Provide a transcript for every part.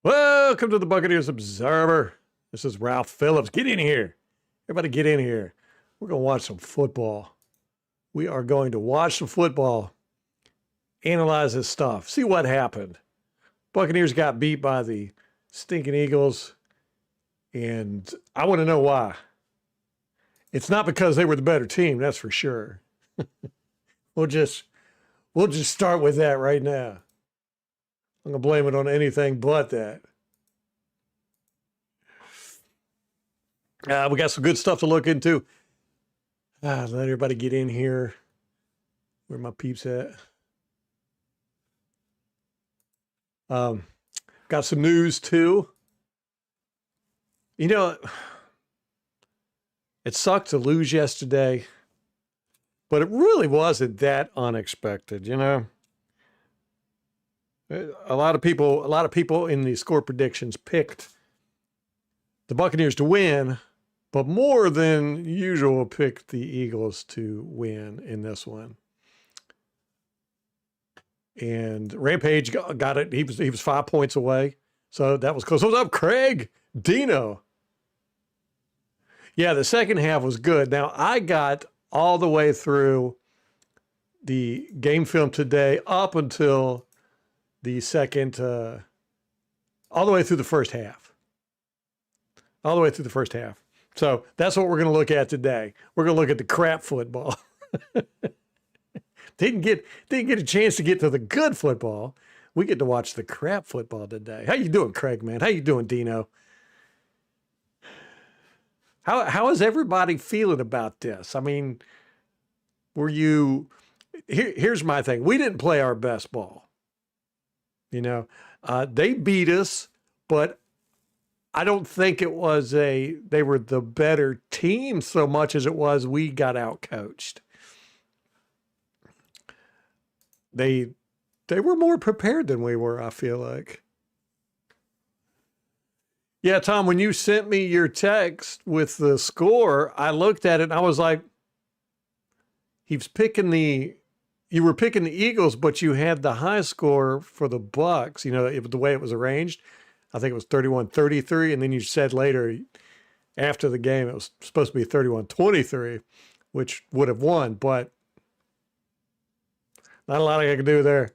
Welcome to the Buccaneers Observer. This is Ralph Phillips. Get in here. Everybody get in here. We're going to watch some football. We are going to watch some football, analyze this stuff, see what happened. Buccaneers got beat by the stinking Eagles, and I want to know why. It's not because they were the better team, that's for sure. We'll just start with that right now. I'm going to blame it on anything but that. We got some good stuff to look into. Let everybody get in here. Where my peeps at? Got some news too. You know, it sucked to lose yesterday, but it really wasn't that unexpected, you know? A lot of people in the score predictions picked the Buccaneers to win, but more than usual picked the Eagles to win in this one. And Rampage got it. He was 5 points away, so that was close. What's up, Craig? Dino. Yeah, the second half was good. Now, I got all the way through the game film today up until the second, all the way through the first half. All the way through the first half. So that's what we're going to look at today. We're going to look at the crap football. Didn't get a chance to get to the good football. We get to watch the crap football today. How you doing, Craig, man? How you doing, Dino? How is everybody feeling about this? I mean, here's my thing. We didn't play our best ball. You know, they beat us, but I don't think they were the better team so much as it was we got outcoached. They were more prepared than we were, I feel like. Yeah, Tom, when you sent me your text with the score, I looked at it and I was like, you were picking the Eagles, but you had the high score for the Bucs. You know, the way it was arranged. I think it was 31-33. And then you said later, after the game, it was supposed to be 31-23, which would have won, but not a lot I can do there.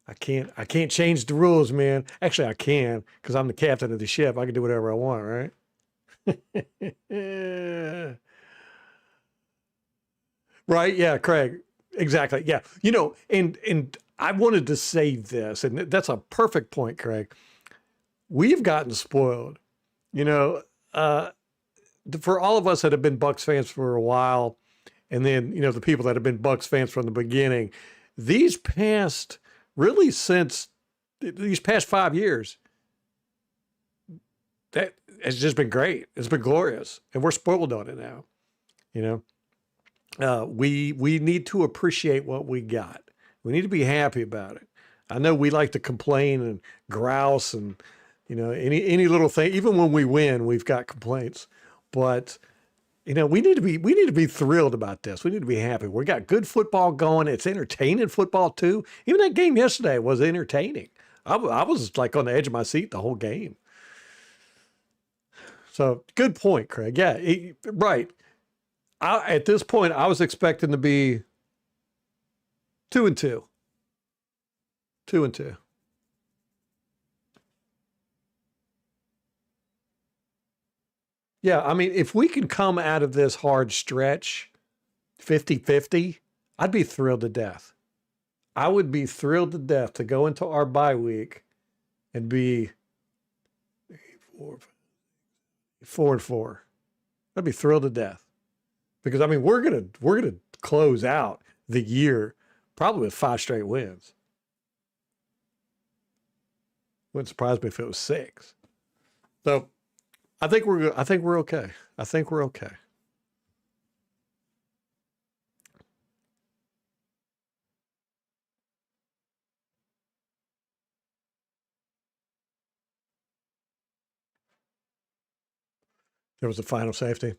I can't change the rules, man. Actually, I can, because I'm the captain of the ship. I can do whatever I want, right? Right? Yeah, Craig. Exactly. Yeah. You know, and I wanted to say this, and that's a perfect point, Craig. We've gotten spoiled. You know, for all of us that have been Bucs fans for a while, and then, you know, the people that have been Bucs fans from the beginning, these past 5 years, that has just been great. It's been glorious, and we're spoiled on it now. You know. We need to appreciate what we got. We need to be happy about it. I know we like to complain and grouse and, you know, any little thing. Even when we win, we've got complaints. But, you know, we need to be thrilled about this. We need to be happy. We got good football going. It's entertaining football too. Even that game yesterday was entertaining. I was like on the edge of my seat the whole game. So good point, Craig. Yeah, right. At this point, I was expecting to be 2-2. 2-2. Yeah, I mean, if we can come out of this hard stretch 50-50, I'd be thrilled to death. I would be thrilled to death to go into our bye week and be 4-4. I'd be thrilled to death. Because, I mean, we're gonna close out the year probably with 5 straight wins. Wouldn't surprise me if it was 6. So I think we're okay. I think we're okay. There was a final safety.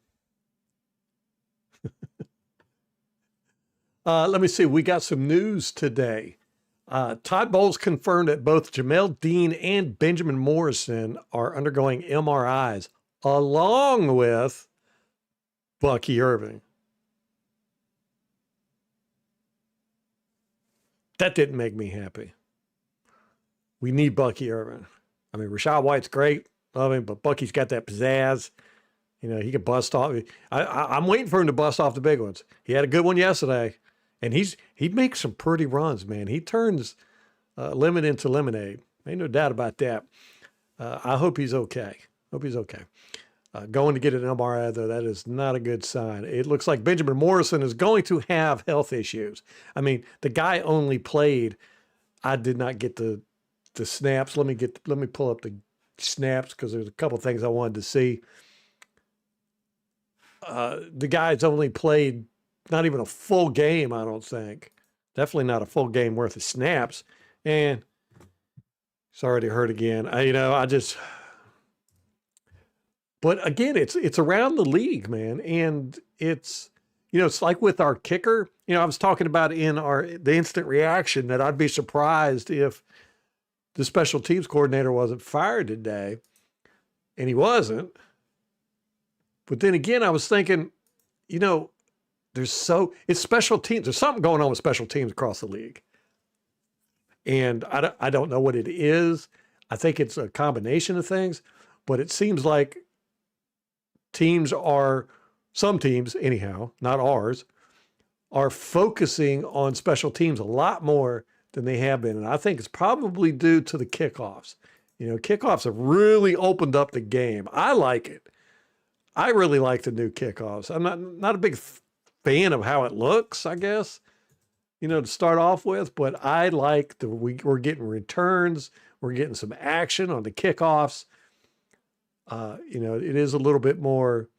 Let me see. We got some news today. Todd Bowles confirmed that both Jamel Dean and Benjamin Morrison are undergoing MRIs along with Bucky Irving. That didn't make me happy. We need Bucky Irving. I mean, Rachaad White's great, love him, but Bucky's got that pizzazz. You know, he can bust off. I'm waiting for him to bust off the big ones. He had a good one yesterday, and he makes some pretty runs, man. He turns lemon into lemonade. Ain't no doubt about that. I hope he's okay. Hope he's okay. Going to get an MRI, though, that is not a good sign. It looks like Benjamin Morrison is going to have health issues. I mean, the guy only played. I did not get the snaps. Let me pull up the snaps because there's a couple things I wanted to see. The guy's only played not even a full game, I don't think. Definitely not a full game worth of snaps. And it's already hurt again. But again, it's around the league, man. And it's like with our kicker. I was talking about in the instant reaction that I'd be surprised if the special teams coordinator wasn't fired today. And he wasn't. But then again, I was thinking, it's special teams. There's something going on with special teams across the league. And I don't know what it is. I think it's a combination of things, but it seems like some teams anyhow, not ours, are focusing on special teams a lot more than they have been. And I think it's probably due to the kickoffs. Kickoffs have really opened up the game. I like it. I really like the new kickoffs. I'm not a big fan of how it looks, I guess, to start off with, but I like we're getting returns. We're getting some action on the kickoffs. It is a little bit more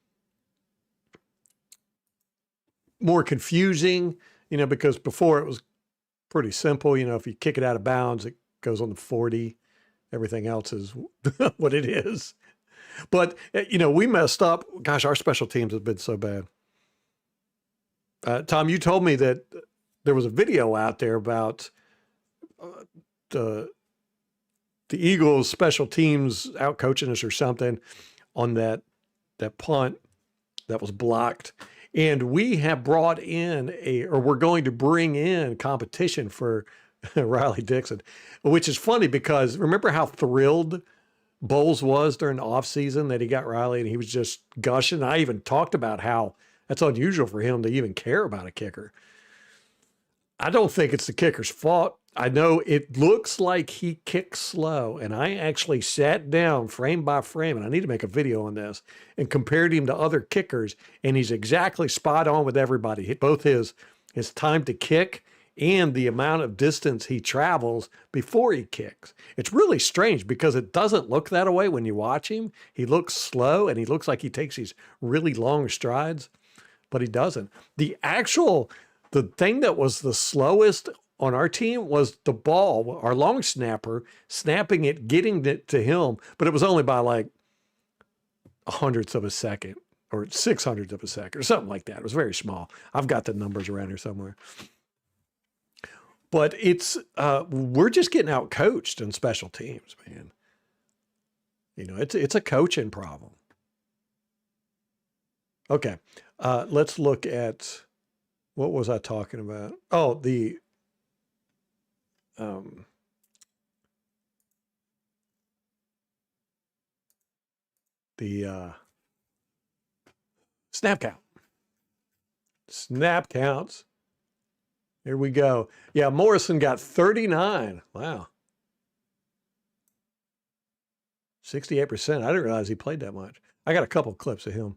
confusing, because before it was pretty simple. If you kick it out of bounds, it goes on the 40. Everything else is what it is. But, we messed up. Gosh, our special teams have been so bad. Tom, you told me that there was a video out there about the Eagles special teams out coaching us or something on that punt that was blocked. And we have brought in we're going to bring in competition for Riley Dixon, which is funny because remember how thrilled Bowles was during the offseason that he got Riley and he was just gushing. I even talked about how that's unusual for him to even care about a kicker. I don't think it's the kicker's fault. I know it looks like he kicks slow, and I actually sat down frame by frame, and I need to make a video on this, and compared him to other kickers, and he's exactly spot on with everybody. Both his time to kick and the amount of distance he travels before he kicks. It's really strange because it doesn't look that way when you watch him. He looks slow, and he looks like he takes these really long strides, but he doesn't. The thing that was the slowest on our team was the ball, our long snapper, snapping it, getting it to him, but it was only by like 100ths of a second or 600ths of a second or something like that. It was very small. I've got the numbers around here somewhere. But we're just getting out coached in special teams, man. It's a coaching problem. Okay, let's look at, what was I talking about? Oh, the snap count. Snap counts. Here we go. Yeah, Morrison got 39. Wow. 68%. I didn't realize he played that much. I got a couple clips of him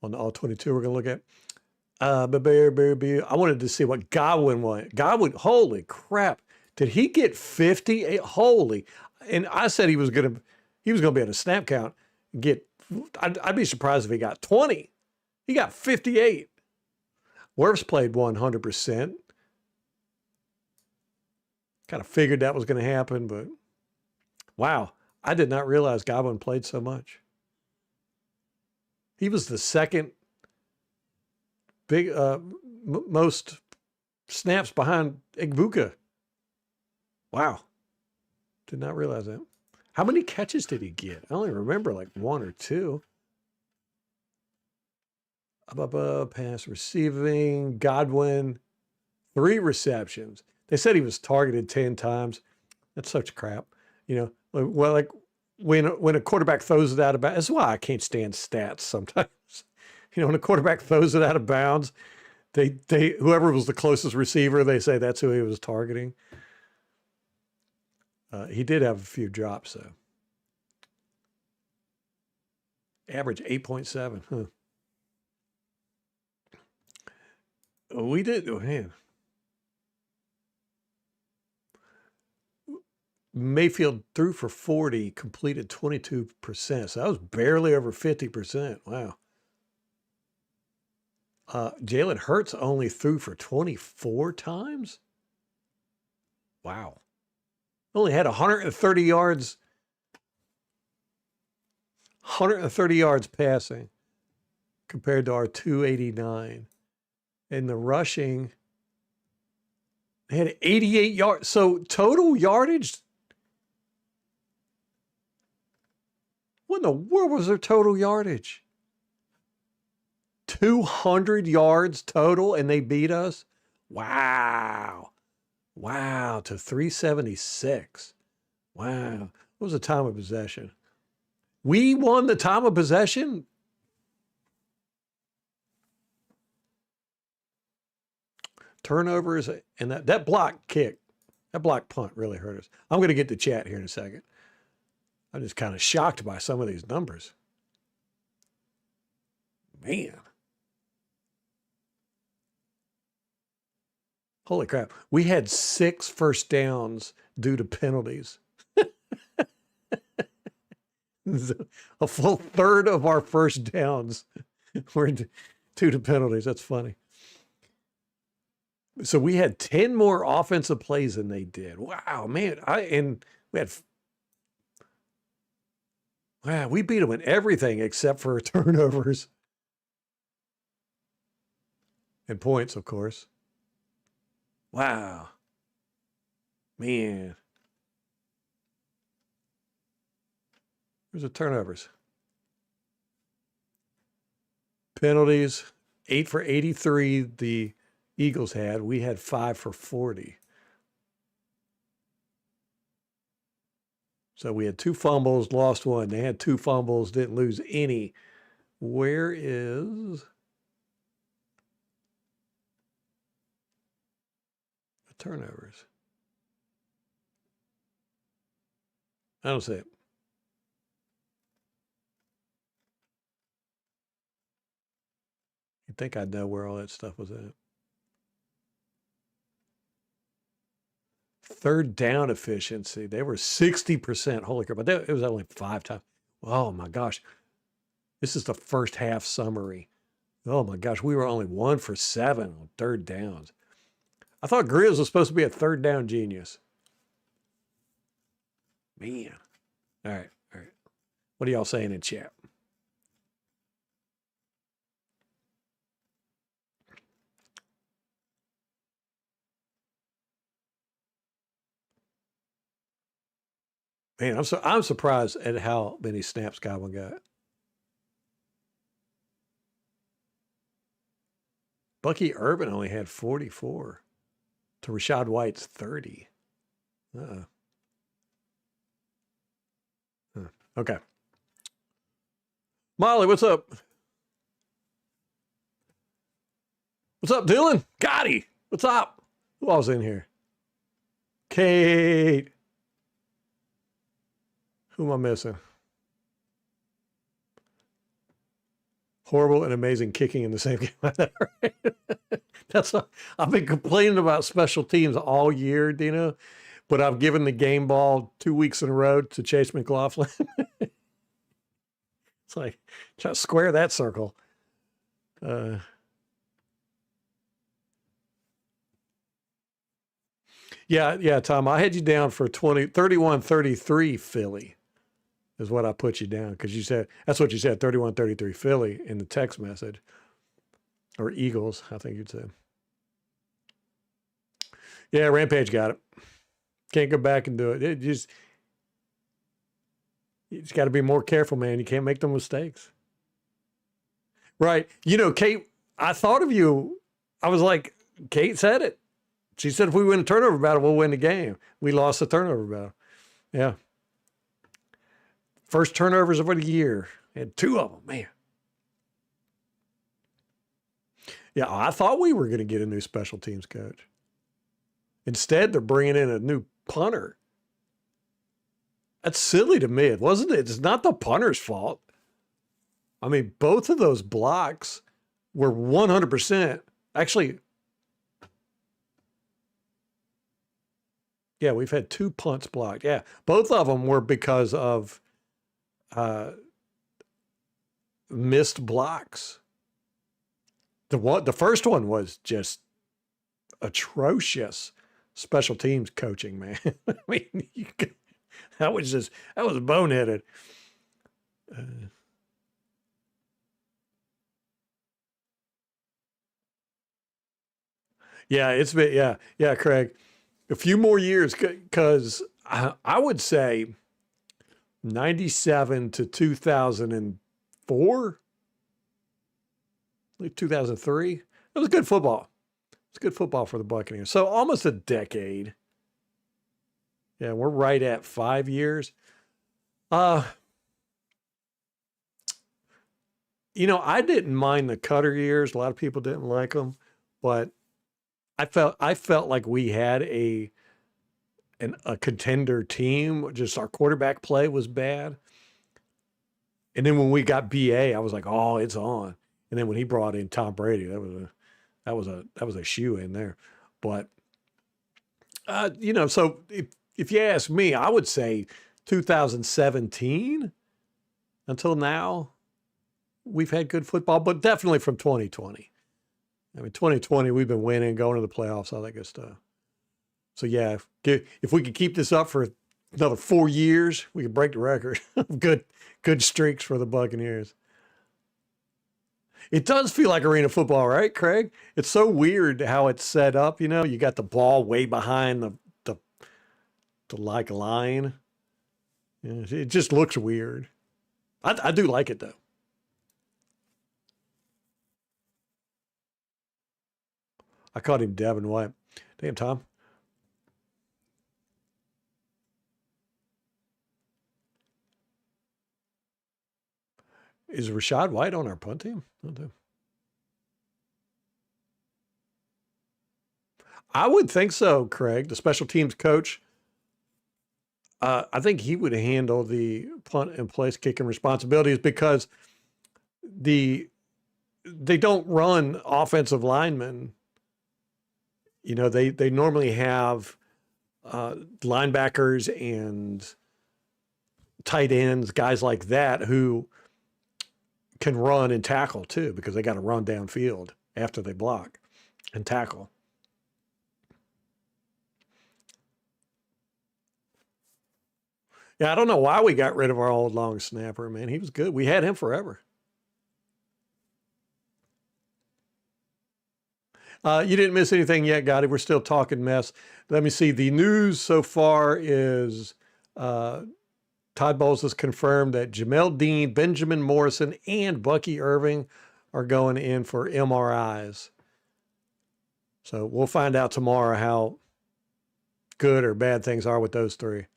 on the All-22 we're going to look at. I wanted to see what Godwin won. Godwin, holy crap. Did he get 50? Holy. And I said he was going to be at a snap count. I'd be surprised if he got 20. He got 58. Wirfs played 100%. Kind of figured that was going to happen, but wow. I did not realize Godwin played so much. He was the second most snaps behind Igbuka. Wow. Did not realize that. How many catches did he get? I only remember like one or two. Pass receiving. Godwin, 3 receptions. They said he was targeted 10 times. That's such crap. You know, well, like when a quarterback throws it out of bounds, that's why I can't stand stats sometimes. You know, when a quarterback throws it out of bounds, they whoever was the closest receiver, they say that's who he was targeting. He did have a few drops, though. Average 8.7. Huh. We did. Oh, man. Mayfield threw for 40, completed 22%. So that was barely over 50%. Wow. Jalen Hurts only threw for 24 times? Wow. Only had 130 yards. 130 yards passing compared to our 289. And the rushing, they had 88 yards. So total yardage, what in the world was their total yardage? 200 yards total, and they beat us? Wow. Wow, to 376. Wow. What was the time of possession? We won the time of possession? Turnovers, and that block kick, that block punt really hurt us. I'm going to get to chat here in a second. I'm just kind of shocked by some of these numbers. Man. Holy crap. We had 6 first downs due to penalties. A full third of our first downs were due to penalties. That's funny. So we had 10 more offensive plays than they did. Wow, man. We beat them in everything except for turnovers and points, of course. Wow. Man. Where's the turnovers? Penalties, 8 for 83 the Eagles had. We had 5 for 40. So we had 2 fumbles, lost 1. They had 2 fumbles, didn't lose any. Where is the turnovers? I don't see it. You'd think I'd know where all that stuff was at. Third down efficiency. They were 60%. Holy crap. But it was only 5 times. Oh my gosh. This is the first half summary. Oh my gosh. We were only 1 for 7 on third downs. I thought Grizz was supposed to be a third down genius. Man. All right. All right. What are y'all saying in chat? Man, I'm surprised at how many snaps Godwin got. Bucky Urban only had 44 to Rashad White's 30. Okay. Molly, what's up? What's up, Dylan? Gotti, what's up? Who else in here? Kate. Who am I missing? Horrible and amazing kicking in the same game. I've been complaining about special teams all year, Dino, but I've given the game ball 2 weeks in a row to Chase McLaughlin. It's like, try to square that circle. Yeah, Tom, I had you down for 31-33 Philly is what I put you down, because you said, that's what you said, 31-33 Philly in the text message. Or Eagles, I think you'd say. Yeah, Rampage got it. Can't go back and do it. You just got to be more careful, man. You can't make the mistakes. Right. You know, Kate, I thought of you. I was like, Kate said it. She said if we win a turnover battle, we'll win the game. We lost the turnover battle. Yeah. First turnovers of the year. Had two of them, man. Yeah, I thought we were going to get a new special teams coach. Instead, they're bringing in a new punter. That's silly to me. It wasn't. It's not the punter's fault. I mean, both of those blocks were 100%. Actually, yeah, we've had two punts blocked. Yeah, both of them were because of missed blocks. The first one was just atrocious special teams coaching, man. I mean, that was boneheaded. Yeah, it's been yeah, Craig. A few more years because I would say 97 to 2004, like 2003. It was good football. It's good football for the Buccaneers. So almost a decade. Yeah, we're right at 5 years. Uh, I didn't mind the Cutter years. A lot of people didn't like them, but I felt like we had a contender team. Just our quarterback play was bad. And then when we got BA, I was like, oh, it's on. And then when he brought in Tom Brady, that was a shoe in there. But so if you ask me, I would say 2017 until now, we've had good football, but definitely from 2020. I mean, 2020, we've been winning, going to the playoffs, all that good stuff. So yeah, if we could keep this up for another 4 years, we could break the record of good streaks for the Buccaneers. It does feel like arena football, right, Craig? It's so weird how it's set up. You got the ball way behind the like line. Yeah, it just looks weird. I do like it though. I called him Devin White. Damn, Tom. Is Rashad White on our punt team? I would think so, Craig, the special teams coach. I think he would handle the punt and place kicking responsibilities because the they don't run offensive linemen. They normally have linebackers and tight ends, guys like that who can run and tackle too, because they got to run downfield after they block and tackle. Yeah, I don't know why we got rid of our old long snapper, man. He was good. We had him forever. You didn't miss anything yet, Gotti. We're still talking mess. Let me see. The news so far is Todd Bowles has confirmed that Jamel Dean, Benjamin Morrison, and Bucky Irving are going in for MRIs. So we'll find out tomorrow how good or bad things are with those three.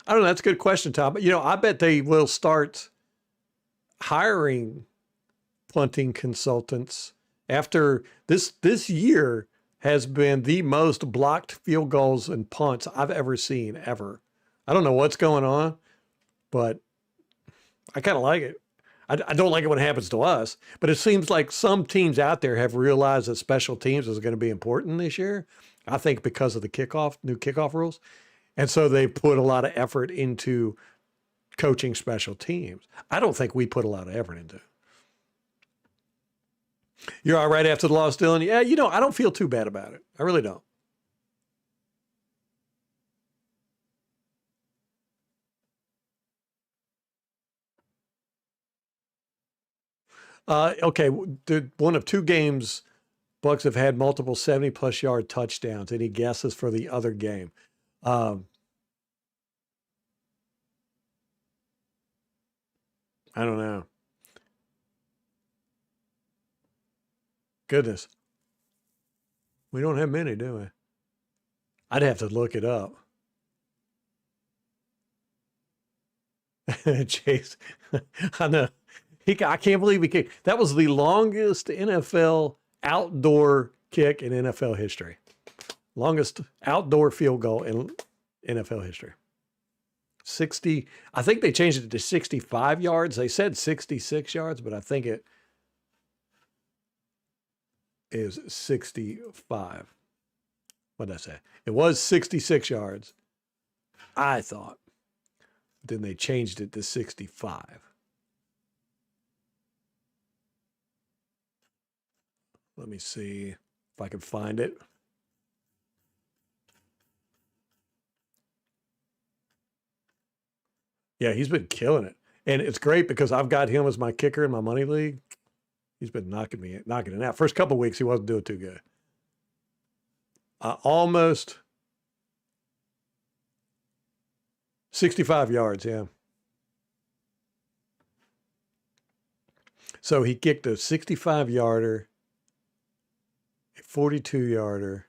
I don't know. That's a good question, Tom. But, I bet they will start hiring punting consultants after this year has been the most blocked field goals and punts I've ever seen, ever. I don't know what's going on, but I kind of like it. I don't like it when it happens to us, but it seems like some teams out there have realized that special teams is going to be important this year. I think because of the new kickoff rules. And so they put a lot of effort into coaching special teams. I don't think we put a lot of effort into it. You're all right after the loss, Dylan? Yeah, I don't feel too bad about it. I really don't. Okay, one of two games Bucks have had multiple 70-plus yard touchdowns. Any guesses for the other game? I don't know. Goodness. We don't have many, do we? I'd have to look it up. Chase, I know. I can't believe he kicked. That was the longest NFL outdoor kick in NFL history. Longest outdoor field goal in NFL history. 60, I think they changed it to 65 yards. They said 66 yards, but I think it is 65. What did I say? It was 66 yards, I thought. Then they changed it to 65. Let me see if I can find it. Yeah, he's been killing it. And it's great because I've got him as my kicker in my money league. He's been knocking it out. First couple of weeks, he wasn't doing too good. Almost 65 yards, yeah. So he kicked a 65-yarder, a 42-yarder.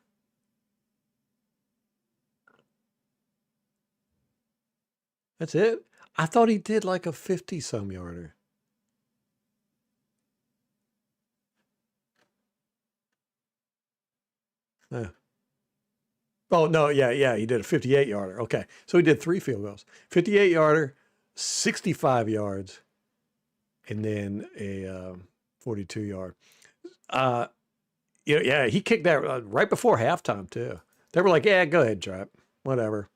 That's it? I thought he did like a 50-some yarder. Oh, no, yeah, he did a 58-yarder. Okay, so he did 3 field goals. 58-yarder, 65 yards, and then a 42-yard. Yeah, he kicked that right before halftime, too. They were like, yeah, go ahead, Trap. Whatever.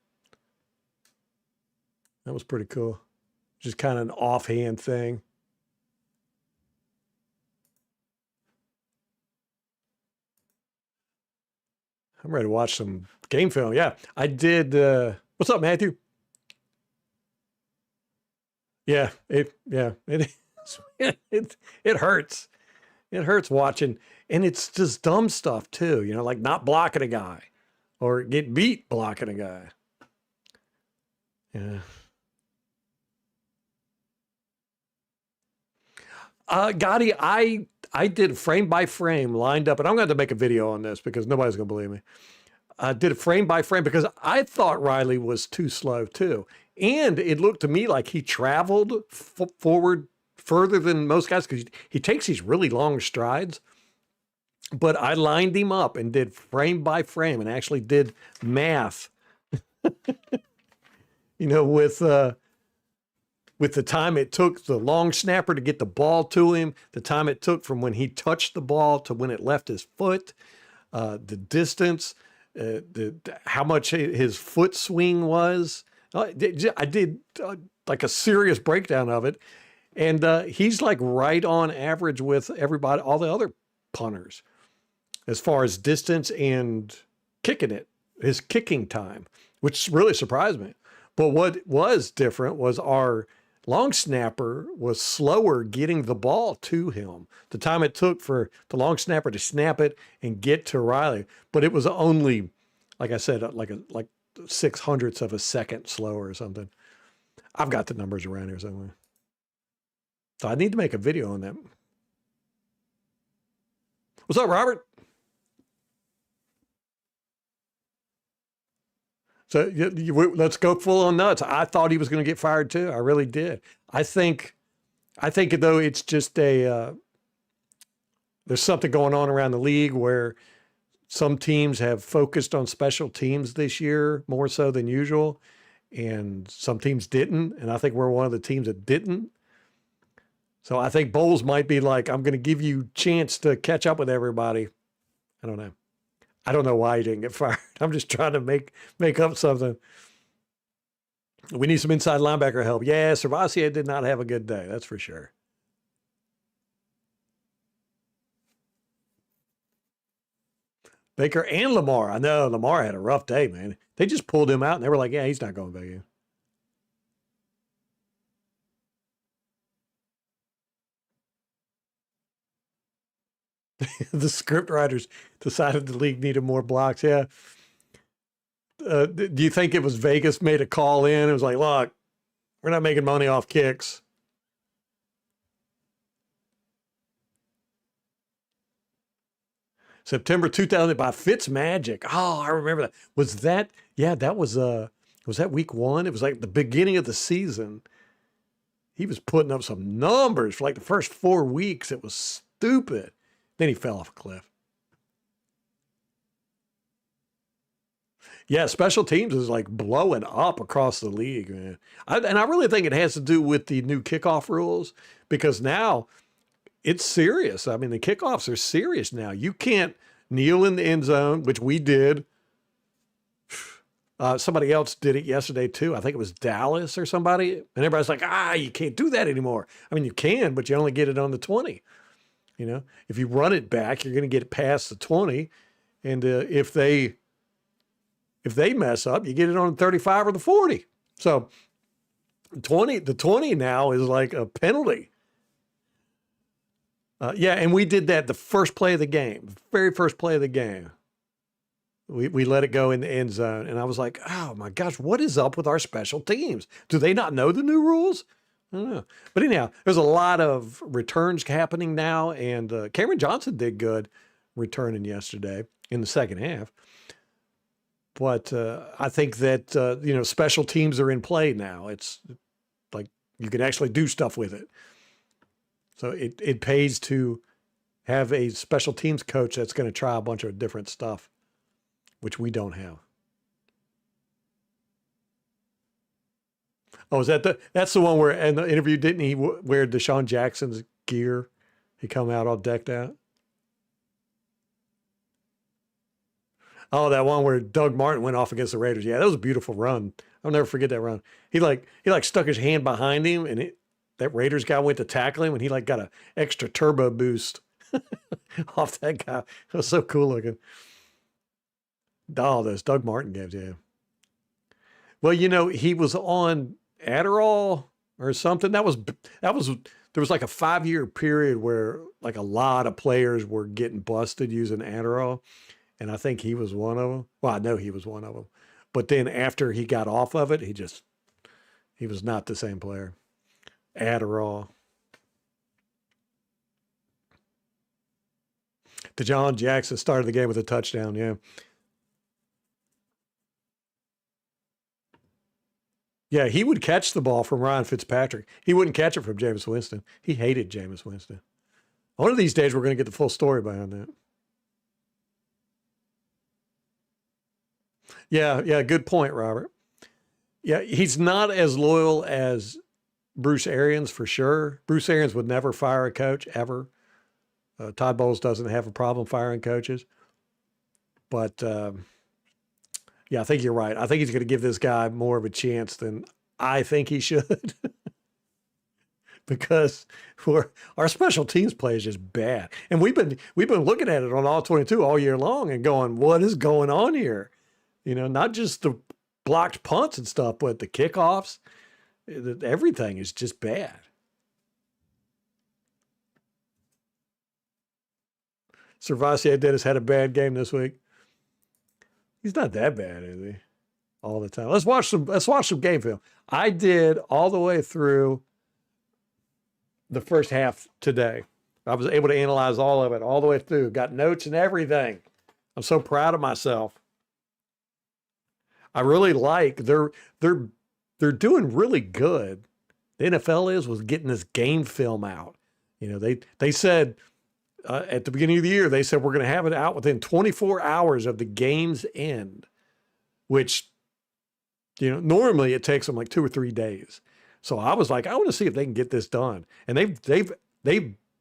That was pretty cool. Just kind of an offhand thing. I'm ready to watch some game film. Yeah, I did. What's up, Matthew? Yeah, it it hurts. It hurts watching, and it's just dumb stuff too. Like not blocking a guy, or get beat blocking a guy. Yeah. Gotti, I did frame by frame, lined up, and I'm going to have to make a video on this because nobody's going to believe me. I did it frame by frame because I thought Riley was too slow too. And it looked to me like he traveled forward further than most guys because he takes these really long strides. But I lined him up and did frame by frame and actually did math, with the time it took the long snapper to get the ball to him, the time it took from when he touched the ball to when it left his foot, the distance, how much his foot swing was. I did like a serious breakdown of it. And he's like right on average with everybody, all the other punters, as far as distance and kicking it, his kicking time, which really surprised me. But what was different was our long snapper was slower getting the ball to him. The time it took for the long snapper to snap it and get to Riley, but it was only, like I said, like 600ths of a second slower or something. I've got the numbers around here somewhere. So I need to make a video on that. What's up, Robert? So let's go full on nuts. I thought he was going to get fired too. I really did. I think though it's just there's something going on around the league where some teams have focused on special teams this year more so than usual, and some teams didn't. And I think we're one of the teams that didn't. So I think Bowles might be like, I'm going to give you a chance to catch up with everybody. I don't know. I don't know why he didn't get fired. I'm just trying to make up something. We need some inside linebacker help. Yeah, Servassier did not have a good day. That's for sure. Baker and Lamar. I know Lamar had a rough day, man. They just pulled him out and they were like, yeah, he's not going back in. The script writers decided the league needed more blocks. Yeah. Do you think it was Vegas made a call in? It was like, look, we're not making money off kicks. September 2000 by Fitzmagic. Oh, I remember that. Yeah, that was that week one? It was like the beginning of the season. He was putting up some numbers for like the first 4 weeks. It was stupid. Then he fell off a cliff. Yeah, special teams is like blowing up across the league, man. And I really think it has to do with the new kickoff rules because now it's serious. I mean, the kickoffs are serious now. You can't kneel in the end zone, which we did. Somebody else did it yesterday too. I think it was Dallas or somebody. And everybody's like, you can't do that anymore. I mean, you can, but you only get it on the 20. You know, if you run it back, you're going to get it past the 20. And if they mess up, you get it on the 35 or the 40. So the 20 now is like a penalty. Yeah, and we did that the first play of the game, the very first play of the game. We let it go in the end zone. And I was like, oh my gosh, what is up with our special teams? Do they not know the new rules? I don't know. But anyhow, there's a lot of returns happening now. And Cameron Johnson did good returning yesterday in the second half. But I think that, special teams are in play now. It's like you can actually do stuff with it. So it pays to have a special teams coach that's going to try a bunch of different stuff, which we don't have. Oh, that's the one where in the interview, didn't he wear Deshaun Jackson's gear? He come out all decked out. Oh, that one where Doug Martin went off against the Raiders. Yeah, that was a beautiful run. I'll never forget that run. He stuck his hand behind him, and that Raiders guy went to tackle him, and he got an extra turbo boost off that guy. It was so cool looking. Oh, those Doug Martin games, yeah. Well, he was on Adderall or something. There was like a 5-year period where like a lot of players were getting busted using Adderall. And I think he was one of them. Well, I know he was one of them. But then after he got off of it, he was not the same player. Adderall. DeJohn Jackson started the game with a touchdown, yeah. Yeah, he would catch the ball from Ryan Fitzpatrick. He wouldn't catch it from Jameis Winston. He hated Jameis Winston. One of these days, we're going to get the full story behind that. Yeah, good point, Robert. Yeah, he's not as loyal as Bruce Arians for sure. Bruce Arians would never fire a coach, ever. Todd Bowles doesn't have a problem firing coaches. But, yeah, I think you're right. I think he's going to give this guy more of a chance than I think he should. Because our special teams play is just bad. And we've been looking at it on All 22 all year long and going, what is going on here? Not just the blocked punts and stuff, but the kickoffs. Everything is just bad. Servassier Dennis had a bad game this week. He's not that bad, is he? All the time. Let's watch some game film. I did all the way through the first half today. I was able to analyze all of it all the way through. Got notes and everything. I'm so proud of myself. I really like they're doing really good. The NFL was getting this game film out. They said at the beginning of the year, they said we're going to have it out within 24 hours of the game's end, which normally it takes them like 2 or 3 days. So I was like, I want to see if they can get this done. And they've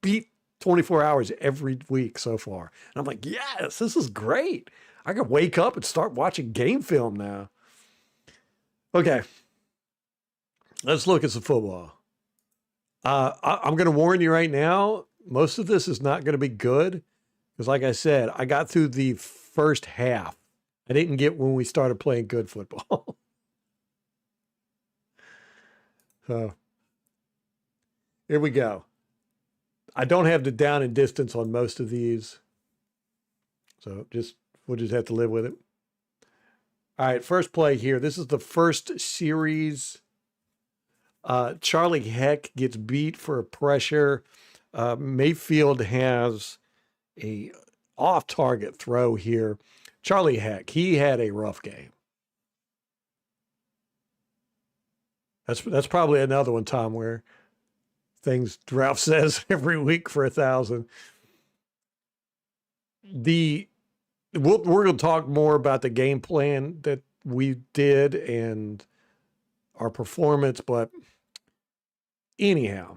beat 24 hours every week so far. And I'm like, yes, this is great. I could wake up and start watching game film now. Okay. Let's look at some football. I'm going to warn you right now, most of this is not going to be good. Because like I said, I got through the first half. I didn't get when we started playing good football. So here we go. I don't have the down and distance on most of these. So we'll just have to live with it. All right, first play here. This is the first series. Charlie Heck gets beat for a pressure. Mayfield has a off-target throw here. Charlie Heck, he had a rough game. That's probably another one, Tom, where things Ralph says every week for 1,000. We're going to talk more about the game plan that we did and our performance, but anyhow,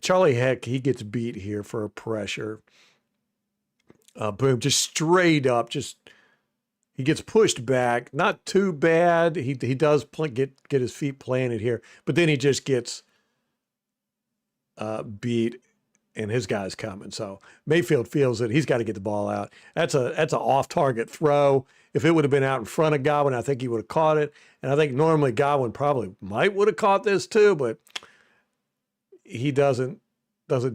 Charlie Heck, he gets beat here for a pressure. Boom, just straight up, he gets pushed back. Not too bad. He does get his feet planted here, but then he just gets beat, and his guy's coming. So Mayfield feels that he's got to get the ball out. That's an off-target throw. If it would have been out in front of Godwin, I think he would have caught it. And I think normally Godwin probably would have caught this too, but he doesn't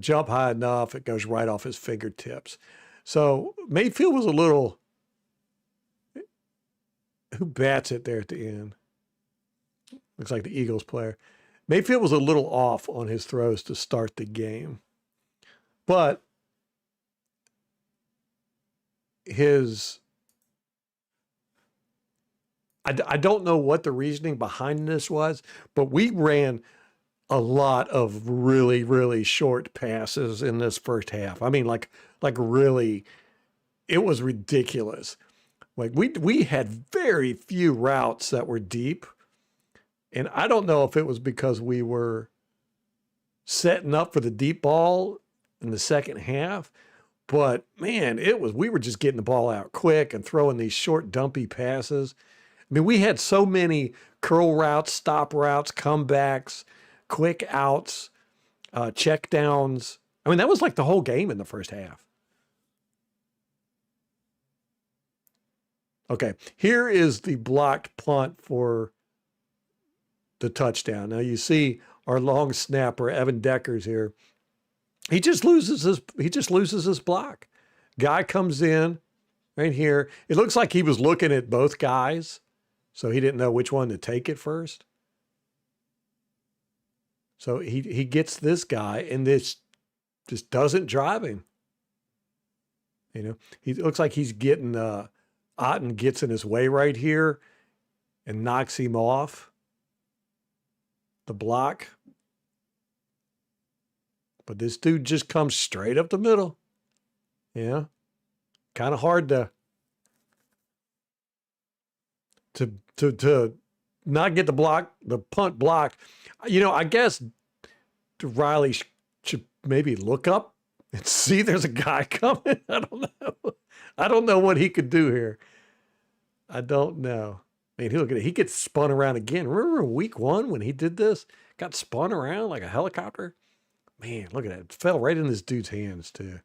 jump high enough. It goes right off his fingertips. So Mayfield was a little. Who bats it there at the end? Looks like the Eagles player. Mayfield was a little off on his throws to start the game. But I don't know what the reasoning behind this was, but we ran a lot of really, really short passes in this first half. I mean, like really, it was ridiculous. Like we had very few routes that were deep. And I don't know if it was because we were setting up for the deep ball in the second half, but man, we were just getting the ball out quick and throwing these short, dumpy passes. I mean, we had so many curl routes, stop routes, comebacks, quick outs, check downs. I mean, that was like the whole game in the first half. Okay, here is the blocked punt for the touchdown. Now you see our long snapper, Evan Deckers here. He just loses his block. Guy comes in right here. It looks like he was looking at both guys, so he didn't know which one to take it first. So he gets this guy, and this just doesn't drive him. You know, he looks like he's getting Otten gets in his way right here and knocks him off the block. But this dude just comes straight up the middle. Yeah. Kind of hard to not get the punt blocked. You know, I guess Riley should maybe look up and see there's a guy coming. I don't know. I don't know what he could do here. I don't know. I mean, look at it. He gets spun around again. Remember week 1 when he did this? Got spun around like a helicopter? Man, look at that. It fell right in this dude's hands, too.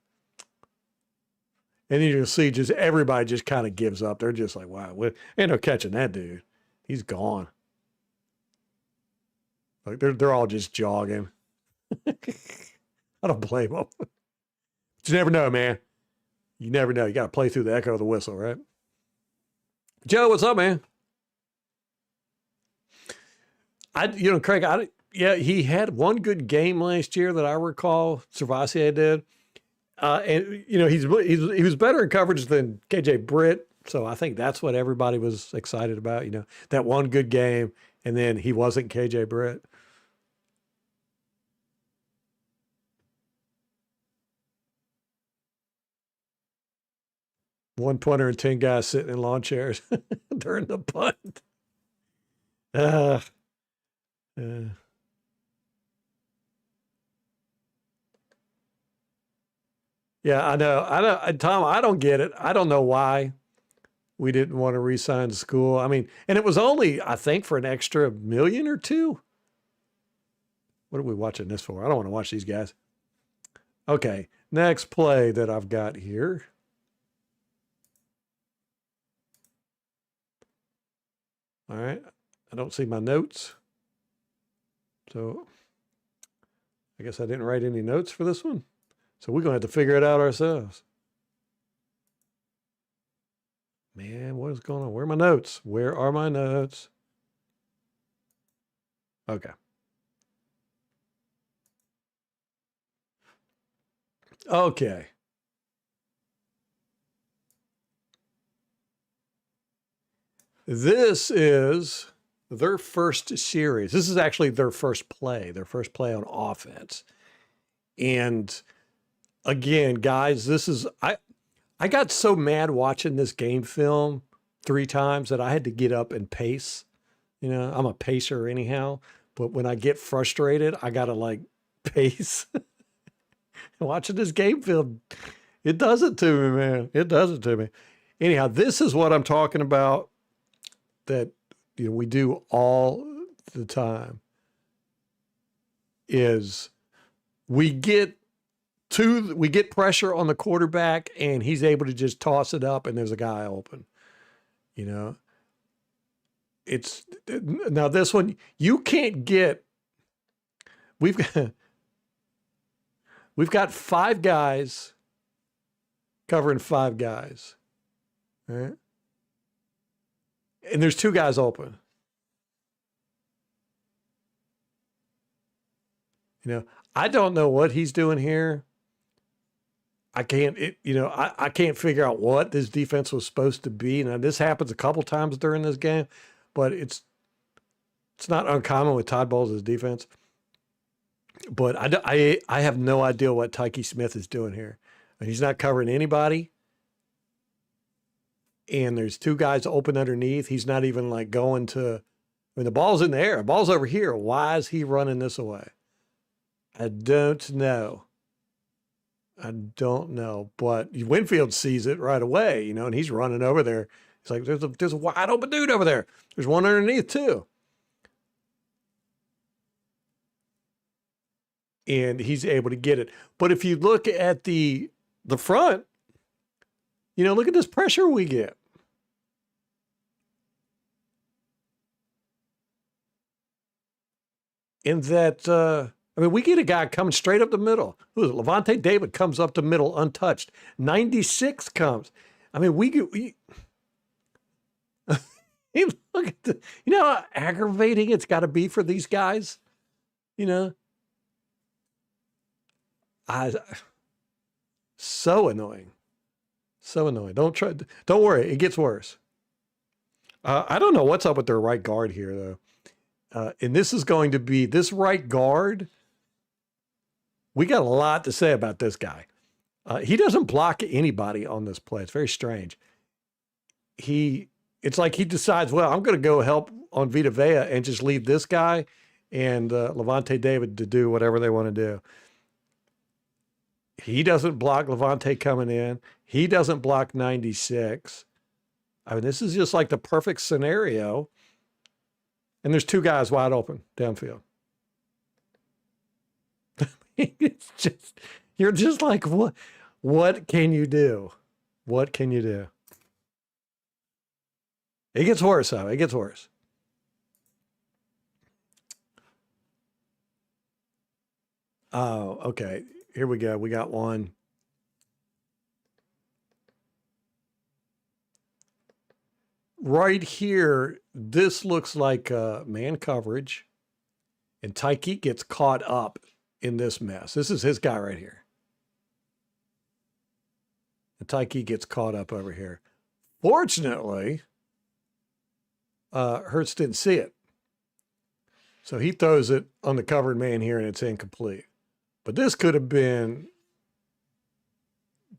And you can see just everybody just kind of gives up. They're just like, wow, ain't no catching that dude. He's gone. Like they're all just jogging. I don't blame them. But you never know, man. You never know. You got to play through the echo of the whistle, right? Joe, what's up, man? Craig, he had one good game last year that I recall. Servassier did. And, you know, he was better in coverage than KJ Britt. So I think that's what everybody was excited about, you know, that one good game. And then he wasn't KJ Britt. One punter and 10 guys sitting in lawn chairs during the punt. Yeah, I know. Tom, I don't get it. I don't know why we didn't want to re-sign the school. I mean, and it was only, I think, for an extra $1 million or $2 million. What are we watching this for? I don't want to watch these guys. Okay, next play that I've got here. All right, I don't see my notes. So I guess I didn't write any notes for this one. So we're going to have to figure it out ourselves. Man, what is going on? Where are my notes? Where are my notes? Okay. Okay. This is their first series. This is actually their first play on offense. And again, guys, this is, I got so mad watching this game film 3 times that I had to get up and pace. You know, I'm a pacer anyhow, but when I get frustrated, I got to like pace. Watching this game film, it does it to me, man. It does it to me. Anyhow, this is what I'm talking about that, you know, we do all the time is we get pressure on the quarterback and he's able to just toss it up and there's a guy open. You know, it's now this one you can't get. We've got 5 guys covering 5 guys, right? And there's 2 guys open. You know, I don't know what he's doing here. I can't figure out what this defense was supposed to be. Now, this happens a couple times during this game, but it's not uncommon with Todd Bowles' defense. But I have no idea what Tyke Smith is doing here. I mean, he's not covering anybody. And there's 2 guys open underneath. He's not even like going to, I mean, the ball's in the air. The ball's over here. Why is he running this away? I don't know. But Winfield sees it right away, you know, and he's running over there. He's like, there's a wide open dude over there. There's one underneath too. And he's able to get it. But if you look at the front, you know, look at this pressure we get. In that, I mean, we get a guy coming straight up the middle. Who is it? Levante David comes up the middle untouched. 96 comes. I mean, look at you know how aggravating it's got to be for these guys? You know? So annoying. So annoying. Don't worry. It gets worse. I don't know what's up with their right guard here, though. And this is going to be this right guard. We got a lot to say about this guy. He doesn't block anybody on this play. It's very strange. It's like he decides, well, I'm going to go help on Vita Vea and just leave this guy and Levante David to do whatever they want to do. He doesn't block Levante coming in. He doesn't block 96. I mean, this is just like the perfect scenario. And there's 2 guys wide open downfield. It's just, you're just like, what can you do? What can you do? It gets worse, though. It gets worse. Oh, okay. Here we go. We got one. Right here, this looks like man coverage. And Tyke gets caught up in this mess. This is his guy right here. And Tyke gets caught up over here. Fortunately, Hurts didn't see it. So he throws it on the covered man here, and it's incomplete. But this could have been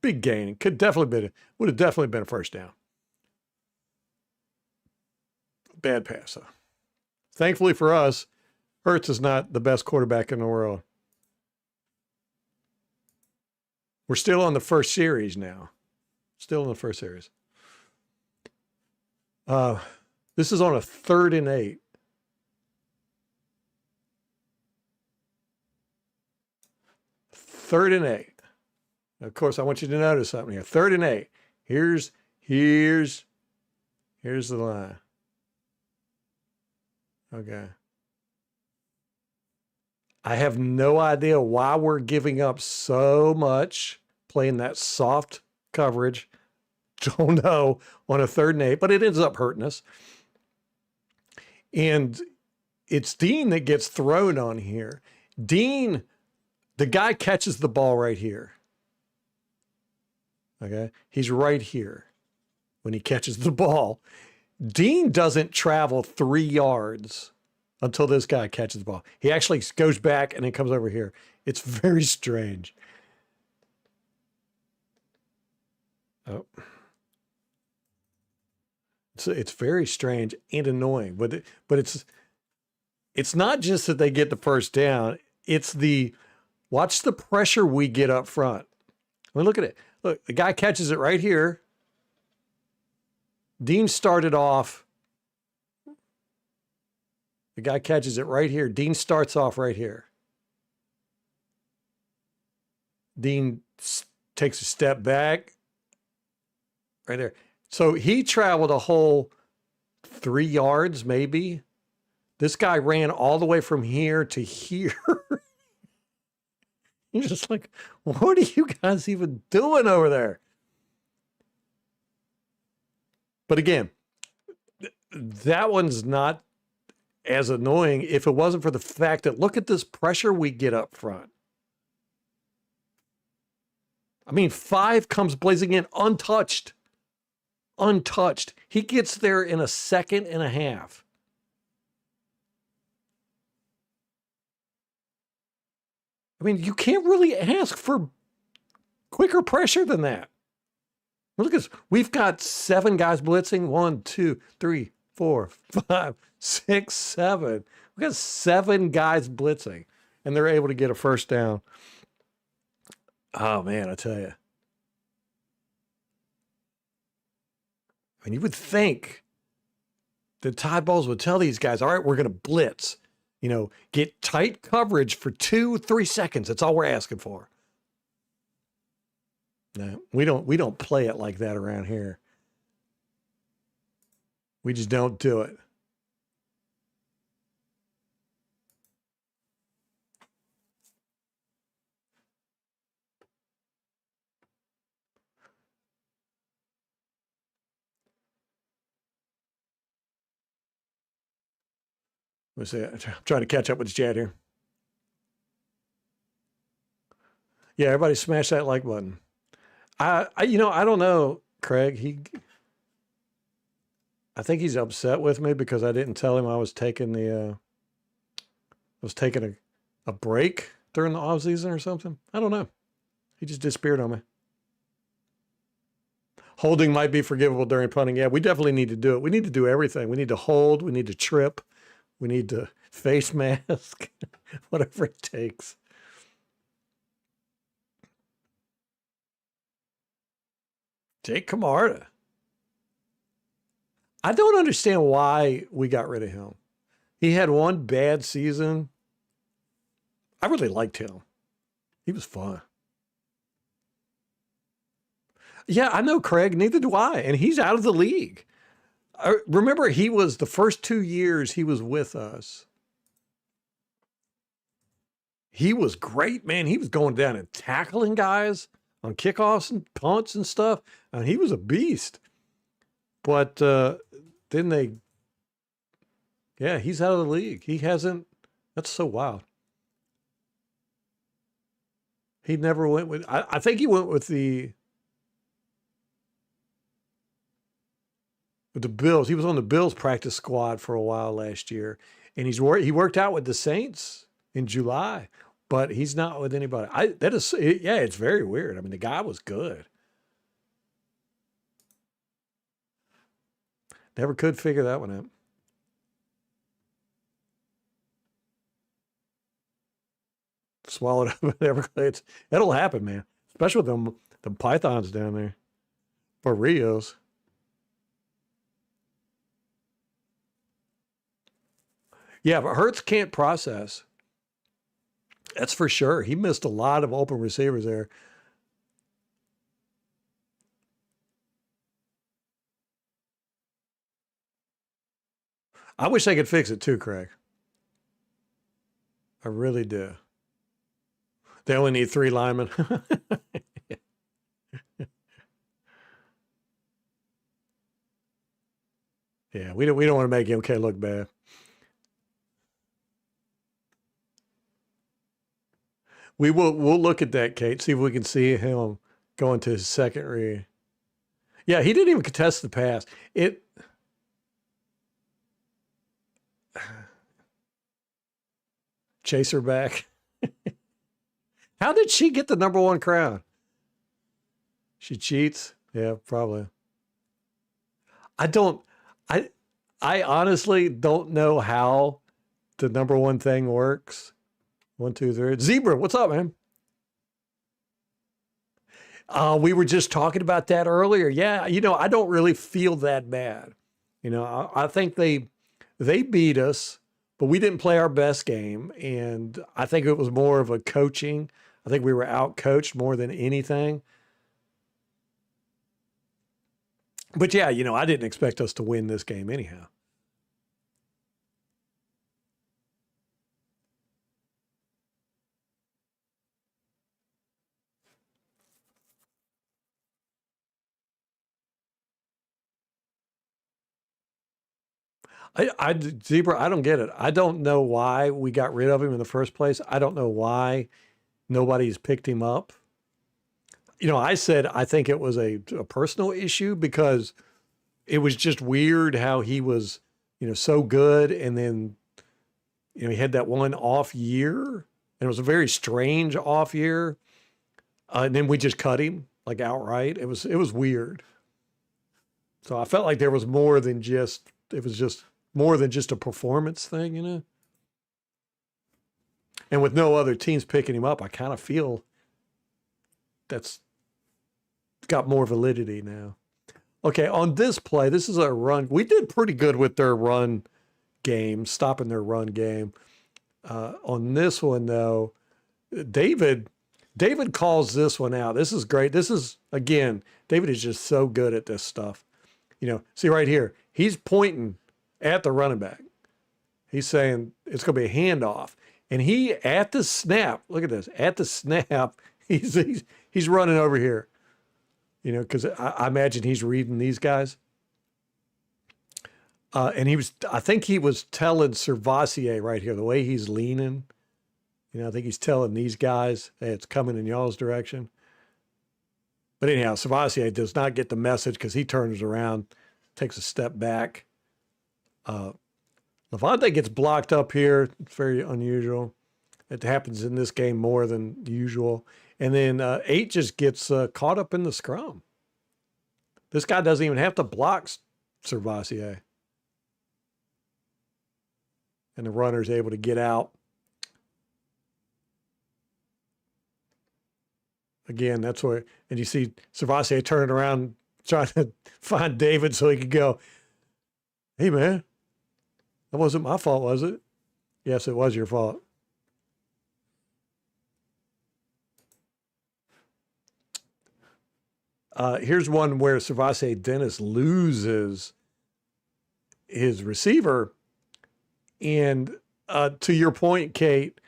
big gain. It would have definitely been a first down. Bad pass, though. Thankfully for us, Hurts is not the best quarterback in the world. We're still on the first series now. Still in the first series. This is on a 3rd and 8. Third and 8. Of course, I want you to notice something here. 3rd and 8. Here's the line. Okay. I have no idea why we're giving up so much playing that soft coverage. Don't know on a 3rd and 8, but it ends up hurting us. And it's Dean that gets thrown on here. Dean, the guy catches the ball right here. Okay. He's right here when he catches the ball. Dean doesn't travel 3 yards until this guy catches the ball. He actually goes back and then comes over here. It's very strange. Oh. It's very strange and annoying, but it's not just that they get the first down. It's watch the pressure we get up front. I mean, look at it. Look, the guy catches it right here. Dean started off. The guy catches it right here. Dean starts off right here. Dean takes a step back right there. So he traveled a whole 3 yards, maybe. This guy ran all the way from here to here. You're just like, what are you guys even doing over there? But again, that one's not as annoying if it wasn't for the fact that look at this pressure we get up front. I mean, 5 comes blazing in untouched. Untouched. He gets there in a 2.5 seconds. I mean, you can't really ask for quicker pressure than that. Look at this. We've got 7 guys blitzing. 1, 2, 3, 4, 5, 6, 7. We've got 7 guys blitzing, and they're able to get a first down. Oh, man, I tell you. I mean, you would think that Todd Bowles would tell these guys, all right, we're going to blitz. You know, get tight coverage for 2-3 seconds. That's all we're asking for. No, we don't play it like that around here. We just don't do it. Let's see. I'm trying to catch up with the chat here. Yeah, everybody smash that like button. I don't know, Craig. I think he's upset with me because I didn't tell him I was taking a break during the off season or something. I don't know. He just disappeared on me. Holding might be forgivable during punting. Yeah, we definitely need to do it. We need to do everything. We need to hold. We need to trip. We need to face mask. Whatever it takes. Jake Camarda. I don't understand why we got rid of him. He had one bad season. I really liked him. He was fun. Yeah, I know, Craig. Neither do I. And he's out of the league. Remember, he was the first 2 years he was with us. He was great, man. He was going down and tackling guys on kickoffs and punts and stuff. And he was a beast. But then he's out of the league. He hasn't. That's so wild. He never went with. I think he went with the Bills. He was on the Bills practice squad for a while last year, and he worked out with the Saints in July, but he's not with anybody. It's very weird. I mean, the guy was good. Never could figure that one out. Swallowed up at Everglades. It'll happen, man. Especially with them pythons down there. For Rios. Yeah, but Hurts can't process. That's for sure. He missed a lot of open receivers there. I wish they could fix it too, Craig. I really do. They only need 3 linemen. Yeah, we don't want to make MK look bad. We'll look at that, Kate, see if we can see him going to his second read. Yeah, he didn't even contest the pass. It chase her back. How did she get the #1 crown? She cheats? Yeah, probably. I don't I I honestly don't know how the #1 thing works. 1, 2, 3. Zebra, what's up, man? We were just talking about that earlier. Yeah, I don't really feel that bad. I think they beat us, but we didn't play our best game, and I think it was more of a coaching. I think we were out coached more than anything. But yeah, I didn't expect us to win this game anyhow. Zebra, I don't get it. I don't know why we got rid of him in the first place. I don't know why nobody's picked him up. I said I think it was a personal issue because it was just weird how he was, so good. And then, he had that one off year, and it was a very strange off year. And then we just cut him like outright. It was weird. So I felt like there was more than just, it was just more than just a performance thing. And with no other teams picking him up, I kind of feel that's got more validity now. Okay, on this play, this is a run. We did pretty good with their run game, stopping their run game. On this one, though, David calls this one out. This is great. This is, again, David is just so good at this stuff. See right here, he's pointing at the running back. He's saying it's going to be a handoff. And he, at the snap, look at this, at the snap, he's running over here. Because I imagine he's reading these guys. And I think he was telling Servassier right here, the way he's leaning. I think he's telling these guys, hey, it's coming in y'all's direction. But anyhow, Servassier does not get the message because he turns around, takes a step back. Levante gets blocked up here. It's very unusual. It happens in this game more than usual. And then 8 just gets caught up in the scrum. This guy doesn't even have to block Servassier. And the runner's able to get out. Again, that's where, and you see Servassier turning around, trying to find David so he could go, hey, man, that wasn't my fault, was it? Yes, it was your fault. Here's one where Servassier Dennis loses his receiver. And to your point, Kate,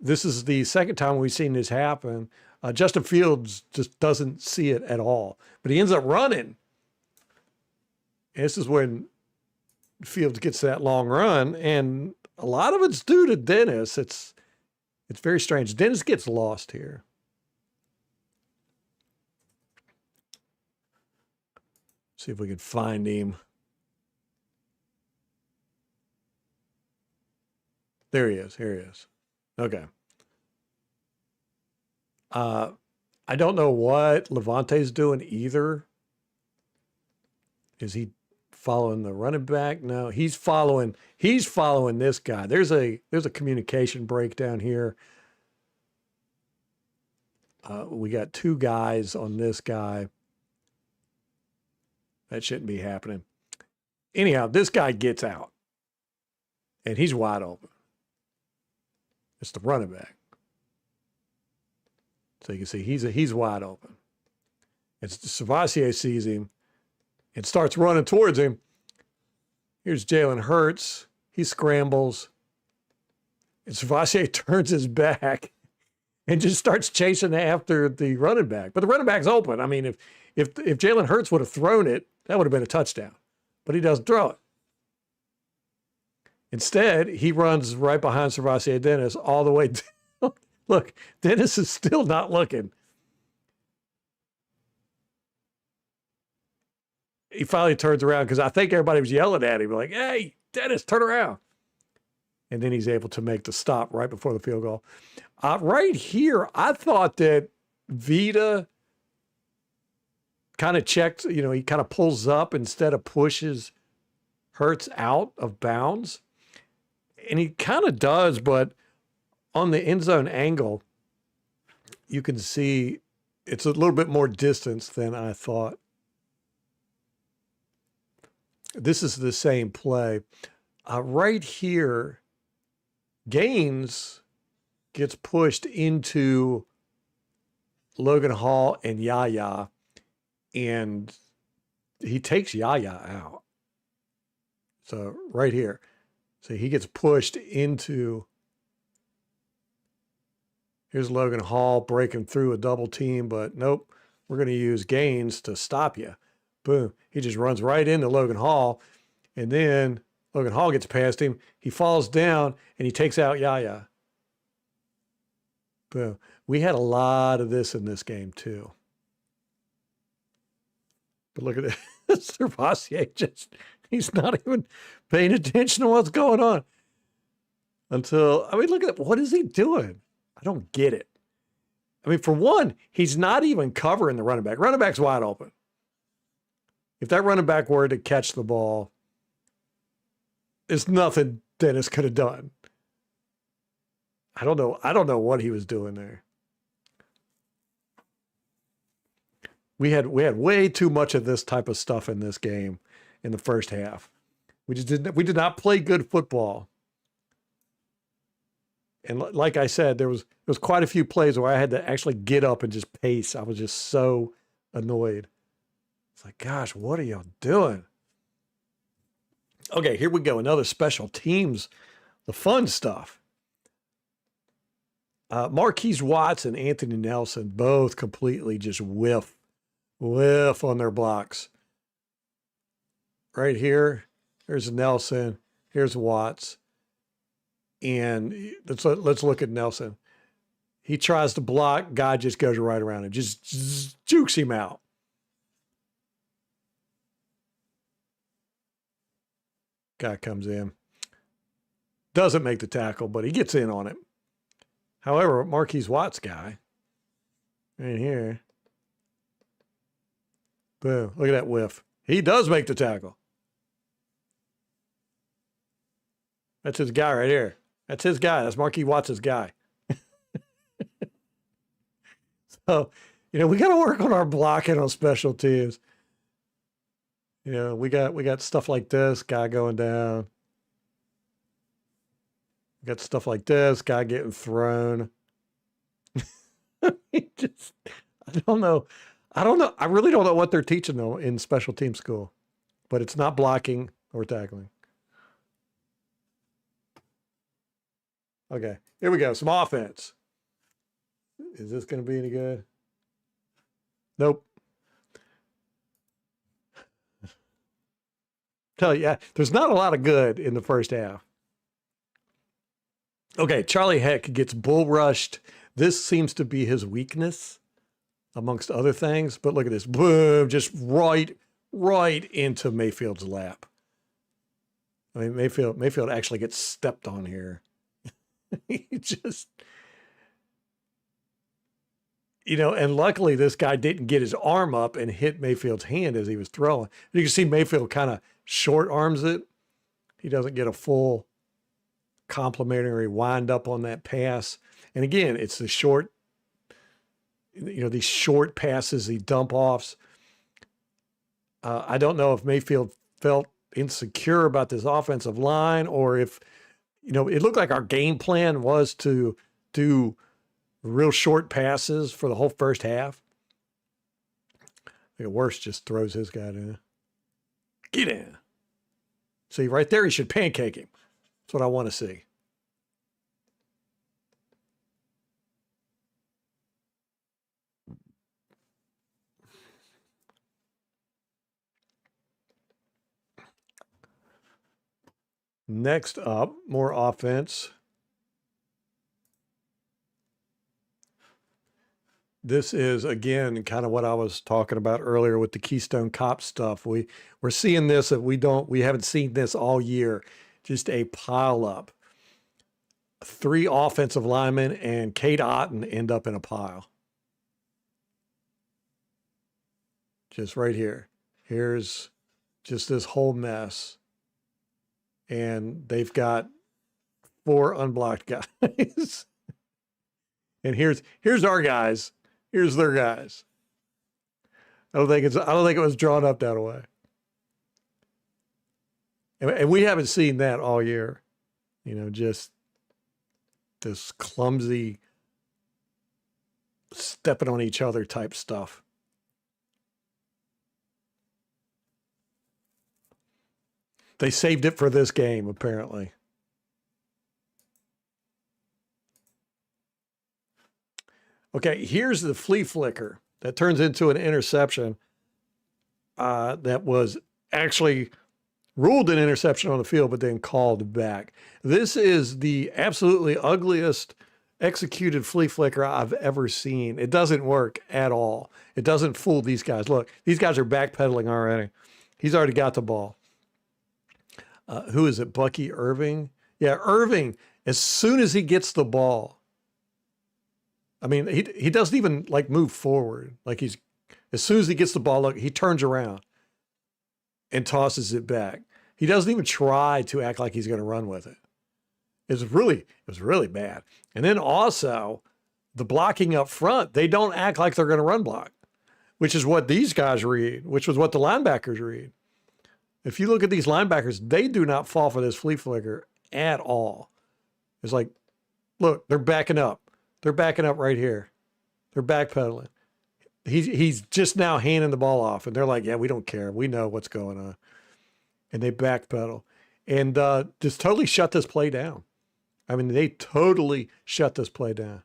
this is the second time we've seen this happen. Justin Fields just doesn't see it at all, but he ends up running. And this is when Fields gets that long run, and a lot of it's due to Dennis. It's very strange. Dennis gets lost here. See if we can find him. There he is. Here he is. Okay. I don't know what Levante's doing either. Is he following the running back? No, he's following this guy. There's a communication breakdown here. We got 2 guys on this guy. That shouldn't be happening. Anyhow, this guy gets out, and he's wide open. It's the running back. So you can see he's wide open. It's Servassier sees him and starts running towards him. Here's Jalen Hurts. He scrambles. And Savassier turns his back and just starts chasing after the running back. But the running back's open. I mean, if Jalen Hurts would have thrown it, that would have been a touchdown. But he doesn't throw it. Instead, he runs right behind Savassier Dennis all the way down. Look, Dennis is still not looking. He finally turns around because I think everybody was yelling at him, like, hey, Dennis, turn around. And then he's able to make the stop right before the field goal. Right here, I thought that Vita kind of checks, he kind of pulls up instead of pushes Hurts out of bounds. And he kind of does, but on the end zone angle, you can see it's a little bit more distance than I thought. This is the same play. Right here, Gaines gets pushed into Logan Hall and Yaya, and he takes Yaya out. So right here. So he gets pushed into, here's Logan Hall breaking through a double team, but nope, we're going to use Gaines to stop you. Boom. He just runs right into Logan Hall, and then Logan Hall gets past him. He falls down, and he takes out Yaya. Boom. We had a lot of this in this game, too. But look at this. Servassier he's not even paying attention to what's going on. Look at what is he doing? I don't get it. I mean, for one, he's not even covering the running back. Running back's wide open. If that running back were to catch the ball, there's nothing Dennis could have done. I don't know what he was doing there. We had way too much of this type of stuff in this game in the first half. We did not play good football. And like I said, there was quite a few plays where I had to actually get up and just pace. I was just so annoyed. It's like, gosh, what are y'all doing? Okay, here we go. Another special teams, the fun stuff. Marquise Watts and Anthony Nelson both completely just whiff on their blocks. Right here, there's Nelson. Here's Watts. And let's look at Nelson. He tries to block. Guy just goes right around him. Just jukes him out. Guy comes in. Doesn't make the tackle, but he gets in on it. However, Marquise Watts guy, right here. Boom. Look at that whiff. He does make the tackle. That's his guy right here. That's his guy. That's Marquise Watts' guy. So, we got to work on our blocking on special teams. We got stuff like this, guy going down. We got stuff like this, guy getting thrown. I don't know. I really don't know what they're teaching though in special team school, but it's not blocking or tackling. Okay, here we go. Some offense. Is this going to be any good? Nope. Tell you, there's not a lot of good in the first half. Okay, Charlie Heck gets bull rushed. This seems to be his weakness, amongst other things. But look at this. Boom, just right into Mayfield's lap. I mean, Mayfield actually gets stepped on here. He just, and luckily this guy didn't get his arm up and hit Mayfield's hand as he was throwing. You can see Mayfield kind of short arms it. He doesn't get a full complimentary wind up on that pass. And again, it's the short, these short passes, the dump offs. I don't know if Mayfield felt insecure about this offensive line or if, it looked like our game plan was to do real short passes for the whole first half. I think Worst just throws his guy in. Get in. See, right there, he should pancake him. That's what I want to see. Next up, more offense. This is, again, kind of what I was talking about earlier with the Keystone Cop stuff. We're seeing this that we haven't seen this all year. Just a pile up. 3 offensive linemen and Kate Otten end up in a pile. Just right here. Here's just this whole mess. And they've got 4 unblocked guys. And here's our guys. Here's their guys. I don't think it was drawn up that way. And we haven't seen that all year. You know, just this clumsy stepping on each other type stuff. They saved it for this game, apparently. Okay, here's the flea flicker that turns into an interception that was actually ruled an interception on the field, but then called back. This is the absolutely ugliest executed flea flicker I've ever seen. It doesn't work at all. It doesn't fool these guys. Look, these guys are backpedaling already. He's already got the ball. Who is it? Bucky Irving? Yeah, Irving, as soon as he gets the ball, I mean, he doesn't even like move forward. Like as soon as he gets the ball, look, he turns around and tosses it back. He doesn't even try to act like he's going to run with it. It was really bad. And then also the blocking up front, they don't act like they're going to run block, which is what these guys read, which was what the linebackers read. If you look at these linebackers, they do not fall for this flea flicker at all. It's like, look, they're backing up. They're backing up right here. They're backpedaling. He's just now handing the ball off, and they're like, yeah, we don't care. We know what's going on. And they backpedal and just totally shut this play down. I mean, they totally shut this play down.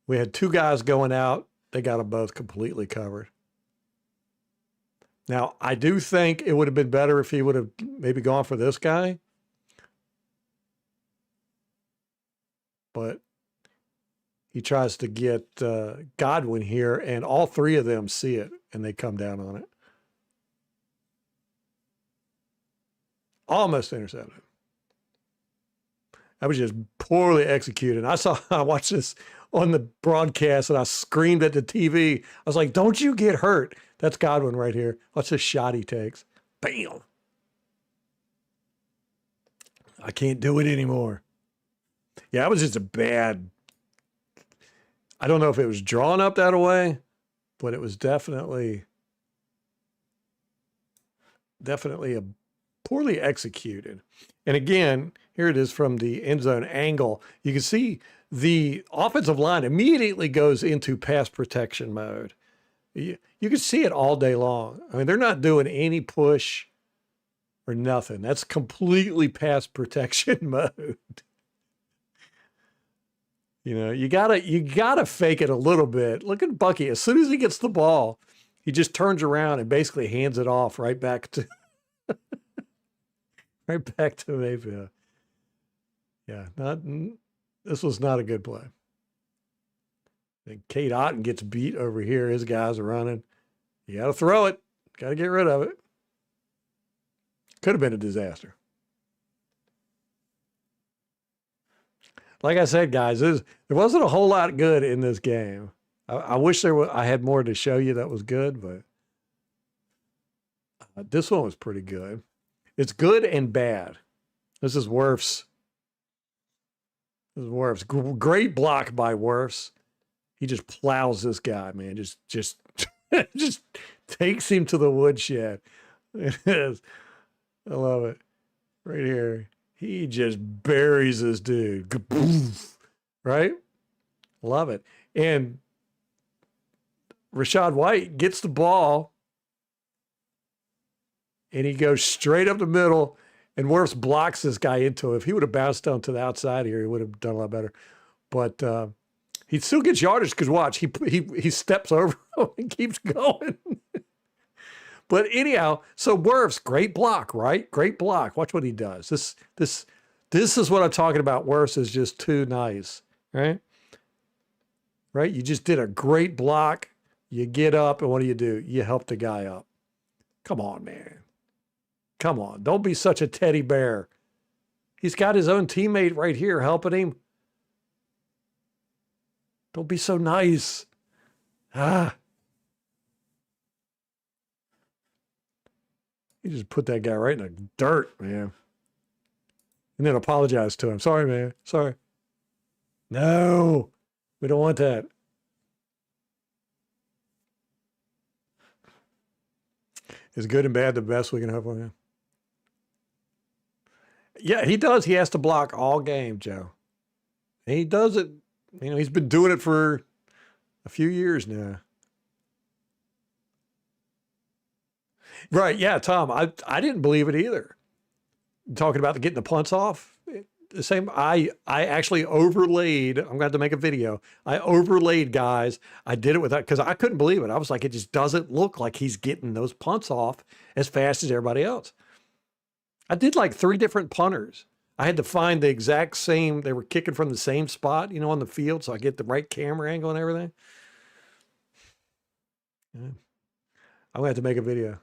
We had 2 guys going out. They got them both completely covered. Now, I do think it would have been better if he would have maybe gone for this guy. But he tries to get Godwin here, and all 3 of them see it, and they come down on it. Almost intercepted. That was just poorly executed. I watched this on the broadcast, and I screamed at the TV. I was like, don't you get hurt. That's Godwin right here. Watch this shot he takes. Bam. I can't do it anymore. Yeah, it was just a bad. I don't know if it was drawn up that way, but it was definitely a poorly executed. And again, here it is from the end zone angle. You can see the offensive line immediately goes into pass protection mode. You can see it all day long. I mean, they're not doing any push or nothing. That's completely pass protection mode. You know, you gotta fake it a little bit. Look at Bucky. As soon as he gets the ball, he just turns around and basically hands it off right back to Mayfield. Yeah, this was not a good play. And Kate Otten gets beat over here. His guys are running. You got to throw it. Got to get rid of it. Could have been a disaster. Like I said, guys, there wasn't a whole lot good in this game. I wish I had more to show you that was good, but this one was pretty good. It's good and bad. This is Wirfs. Great block by Wirfs. He just plows this guy, man. Just takes him to the woodshed. It is. I love it. Right here. He just buries this dude. Right? Love it. And Rachaad White gets the ball, and he goes straight up the middle, and Wirfs blocks this guy into it. If he would have bounced down to the outside here, he would have done a lot better. But he still gets yardage because watch, he steps over him and keeps going. But anyhow, so Wirfs, great block, right? Great block. Watch what he does. This is what I'm talking about. Wirfs is just too nice, right? Right? You just did a great block. You get up, and what do? You help the guy up. Come on, man. Come on. Don't be such a teddy bear. He's got his own teammate right here helping him. Don't be so nice. Ah. You just put that guy right in the dirt, man. And then apologize to him. Sorry, man. Sorry. No, we don't want that. Is good and bad the best we can hope for him? Yeah, he does. He has to block all game, Joe. And he does it. You know, he's been doing it for a few years now. Right. Yeah, Tom, I didn't believe it either. Talking about getting the punts off. The same, I actually overlaid, I'm going to have to make a video. I overlaid guys. I did it with that because I couldn't believe it. I was like, it just doesn't look like he's getting those punts off as fast as everybody else. I did like 3 different punters. I had to find the exact same, they were kicking from the same spot, you know, on the field, so I get the right camera angle and everything. Yeah. I'm going to have to make a video.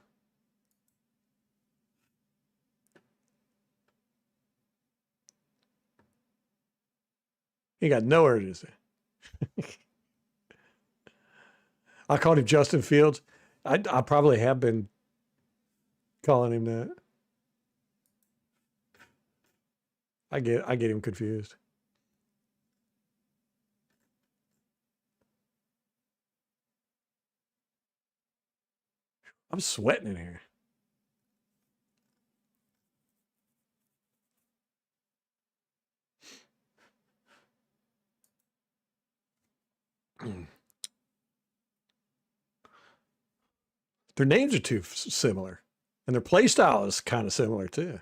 He got no urgency. I called him Justin Fields. I probably have been calling him that. I get him confused. I'm sweating in here. Their names are too similar, and their play style is kind of similar too.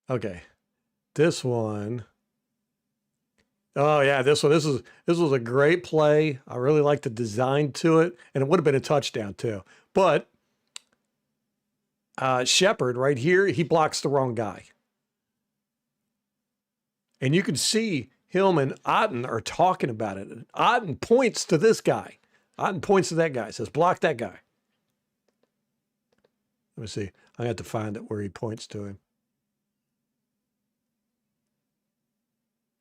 Okay, this one. Oh yeah, this one. This was a great play. I really like the design to it, and it would have been a touchdown too. But Shepard right here, he blocks the wrong guy, and you can see him and Otten are talking about it. And Otten points to this guy. Otten points to that guy. Says, "Block that guy." Let me see. I have to find it where he points to him.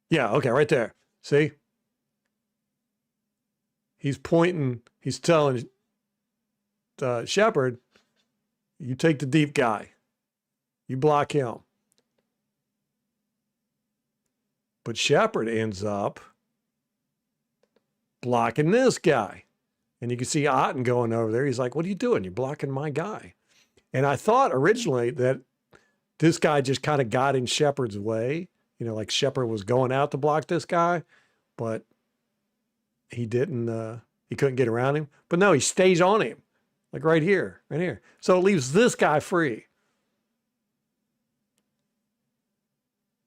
Yeah, okay, right there. See? He's pointing, he's telling Shepard, you take the deep guy. You block him. But Shepard ends up blocking this guy. And you can see Otten going over there. He's like, what are you doing? You're blocking my guy. And I thought originally that this guy just kind of got in Shepard's way. You know, like Shepard was going out to block this guy, but he didn't, he couldn't get around him. But no, he stays on him, like right here, right here. So it leaves this guy free.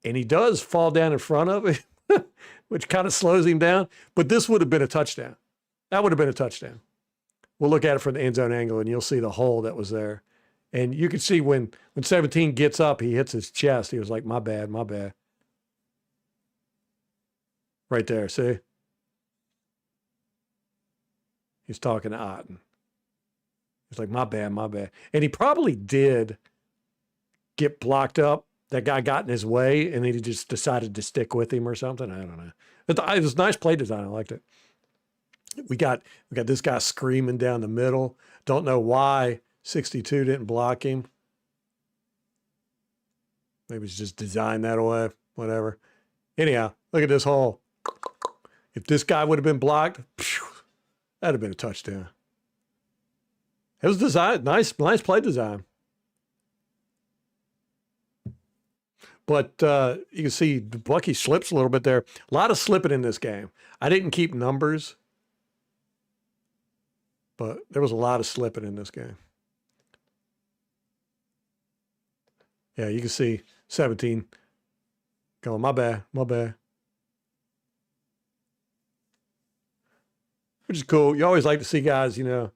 And he does fall down in front of him, which kind of slows him down. But this would have been a touchdown. That would have been a touchdown. We'll look at it from the end zone angle, and you'll see the hole that was there. And you can see when 17 gets up, he hits his chest. He was like, my bad, my bad. Right there, see? He's talking to Otten. He's like, my bad, my bad. And he probably did get blocked up. That guy got in his way, and then he just decided to stick with him or something. I don't know. It was nice play design. I liked it. We got this guy screaming down the middle. Don't know why 62 didn't block him. Maybe it's just designed that way. Whatever. Anyhow, look at this hole. If this guy would have been blocked, that'd have been a touchdown. It was designed, nice play design. But you can see Bucky slips a little bit there. A lot of slipping in this game. I didn't keep numbers, but there was a lot of slipping in this game. Yeah, you can see 17 going, my bad, my bad. which is cool. You always like to see guys, you know,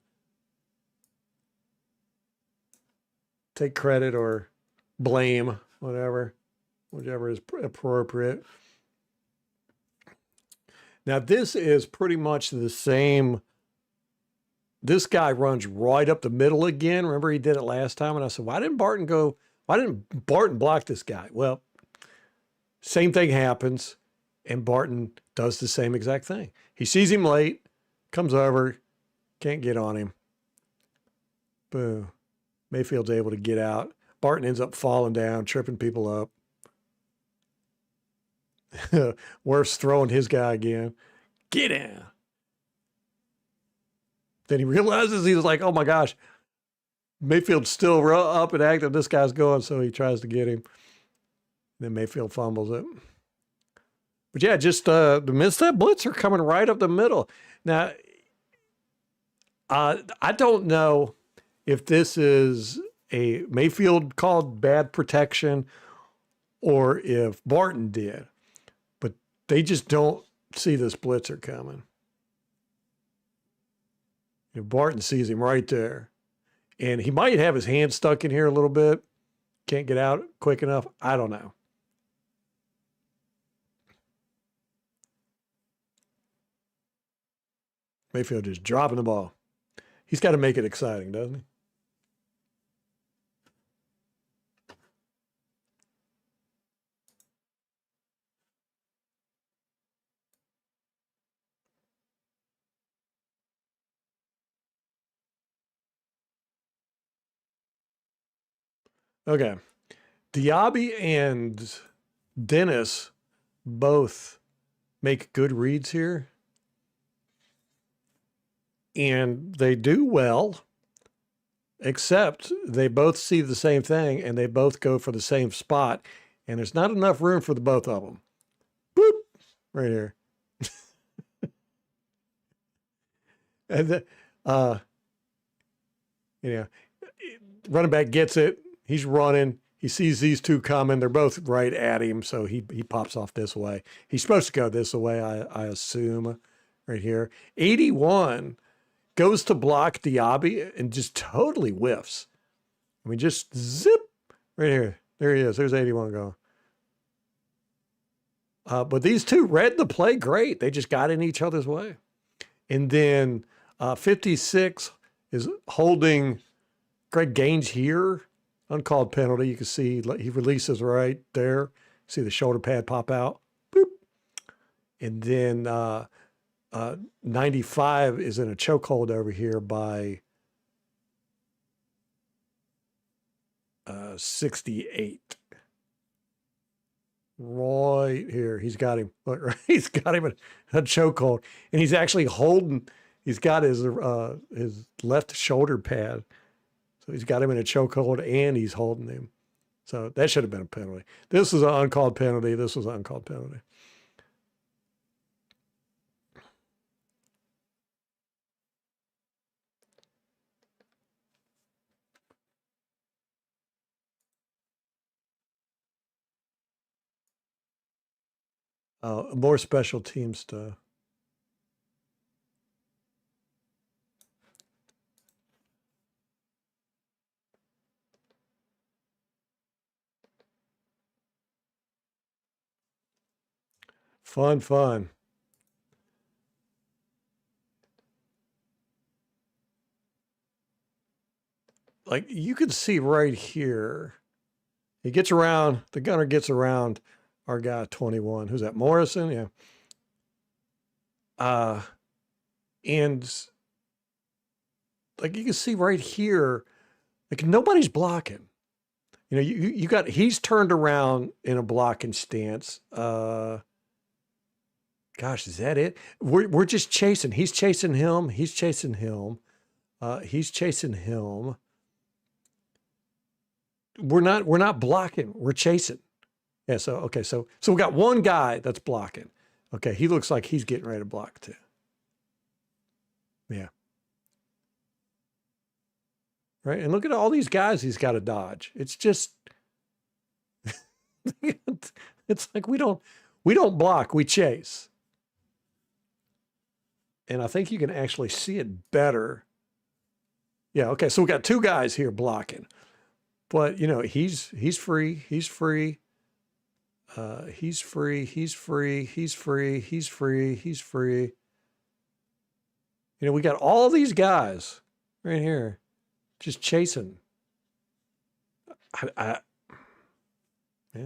take credit or blame, whichever is appropriate. Now, this is pretty much the same. This guy runs right up the middle again. Remember, he did it last time. And I said, why didn't Barton block this guy? Well, same thing happens. And Barton does the same exact thing. He sees him late, comes over, can't get on him. Boom. Mayfield's able to get out. Barton ends up falling down, tripping people up. Worth's throwing his guy again. Get down. Then he realizes, he's like, oh my gosh, Mayfield's still up and active. This guy's going, so he tries to get him. Then Mayfield fumbles it. But yeah, just the misstep blitzer coming right up the middle. Now, I don't know if this is a Mayfield called bad protection or if Barton did, but they just don't see this blitzer coming. You know, Barton sees him right there, and he might have his hand stuck in here a little bit. Can't get out quick enough. I don't know. Mayfield just dropping the ball. He's got to make it exciting, doesn't he? Okay. Diaby and Dennis both make good reads here. And they do well, except they both see the same thing and they both go for the same spot. And there's not enough room for the both of them. Boop! Right here. And, you know, running back gets it. He's running. He sees these two coming. They're both right at him, so he pops off this way. He's supposed to go this way, I assume, right here. 81 goes to block Diaby and just totally whiffs. I mean, just zip right here. There he is. There's 81 going. But these two read the play great. They just got in each other's way. And then 56 is holding Greg Gaines here. Uncalled penalty. You can see he releases right there. See the shoulder pad pop out. Boop. And then 95 is in a chokehold over here by 68. Right here. He's got him. Look, right? He's got him in a chokehold. And he's actually holding, he's got his left shoulder pad. So he's got him in a chokehold and he's holding him. So that should have been a penalty. This was an uncalled penalty. This was an uncalled penalty. More special team stuff. Fun. Like you can see right here, he gets around, the gunner gets around our guy 21. Who's that? Morrison? Yeah. And like you can see right here, like nobody's blocking. You know, you got, he's turned around in a blocking stance. Gosh, is that it? We're just chasing. He's chasing him. He's chasing him. He's chasing him. We're not blocking. We're chasing. Yeah. So okay. So we got one guy that's blocking. Okay. He looks like he's getting ready to block too. Yeah. Right. And look at all these guys he's got to dodge. It's just, it's like we don't block. We chase. And I think you can actually see it better. Yeah, okay, so we got two guys here blocking. But, you know, he's free. He's free. He's free. He's free. He's free. He's free. He's free. You know, we got all these guys right here just chasing. Yeah,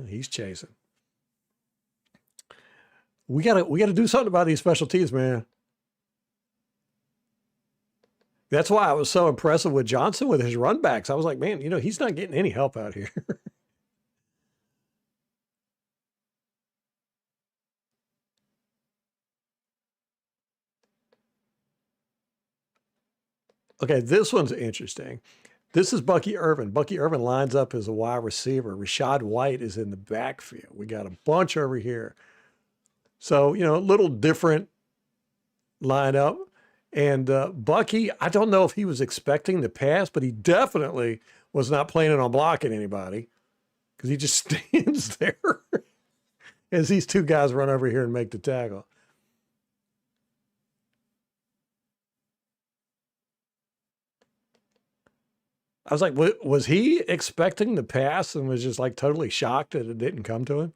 he's chasing. We gotta do something about these special teams, man. That's why I was so impressive with Johnson with his run backs. I was like, man, you know, he's not getting any help out here. Okay, this one's interesting. This is Bucky Irvin. Bucky Irvin lines up as a wide receiver. Rashad White is in the backfield. We got a bunch over here. So, you know, a little different lineup. And Bucky, I don't know if he was expecting the pass, but he definitely was not planning on blocking anybody because he just stands there as these two guys run over here and make the tackle. I was like, was he expecting the pass and was just like totally shocked that it didn't come to him?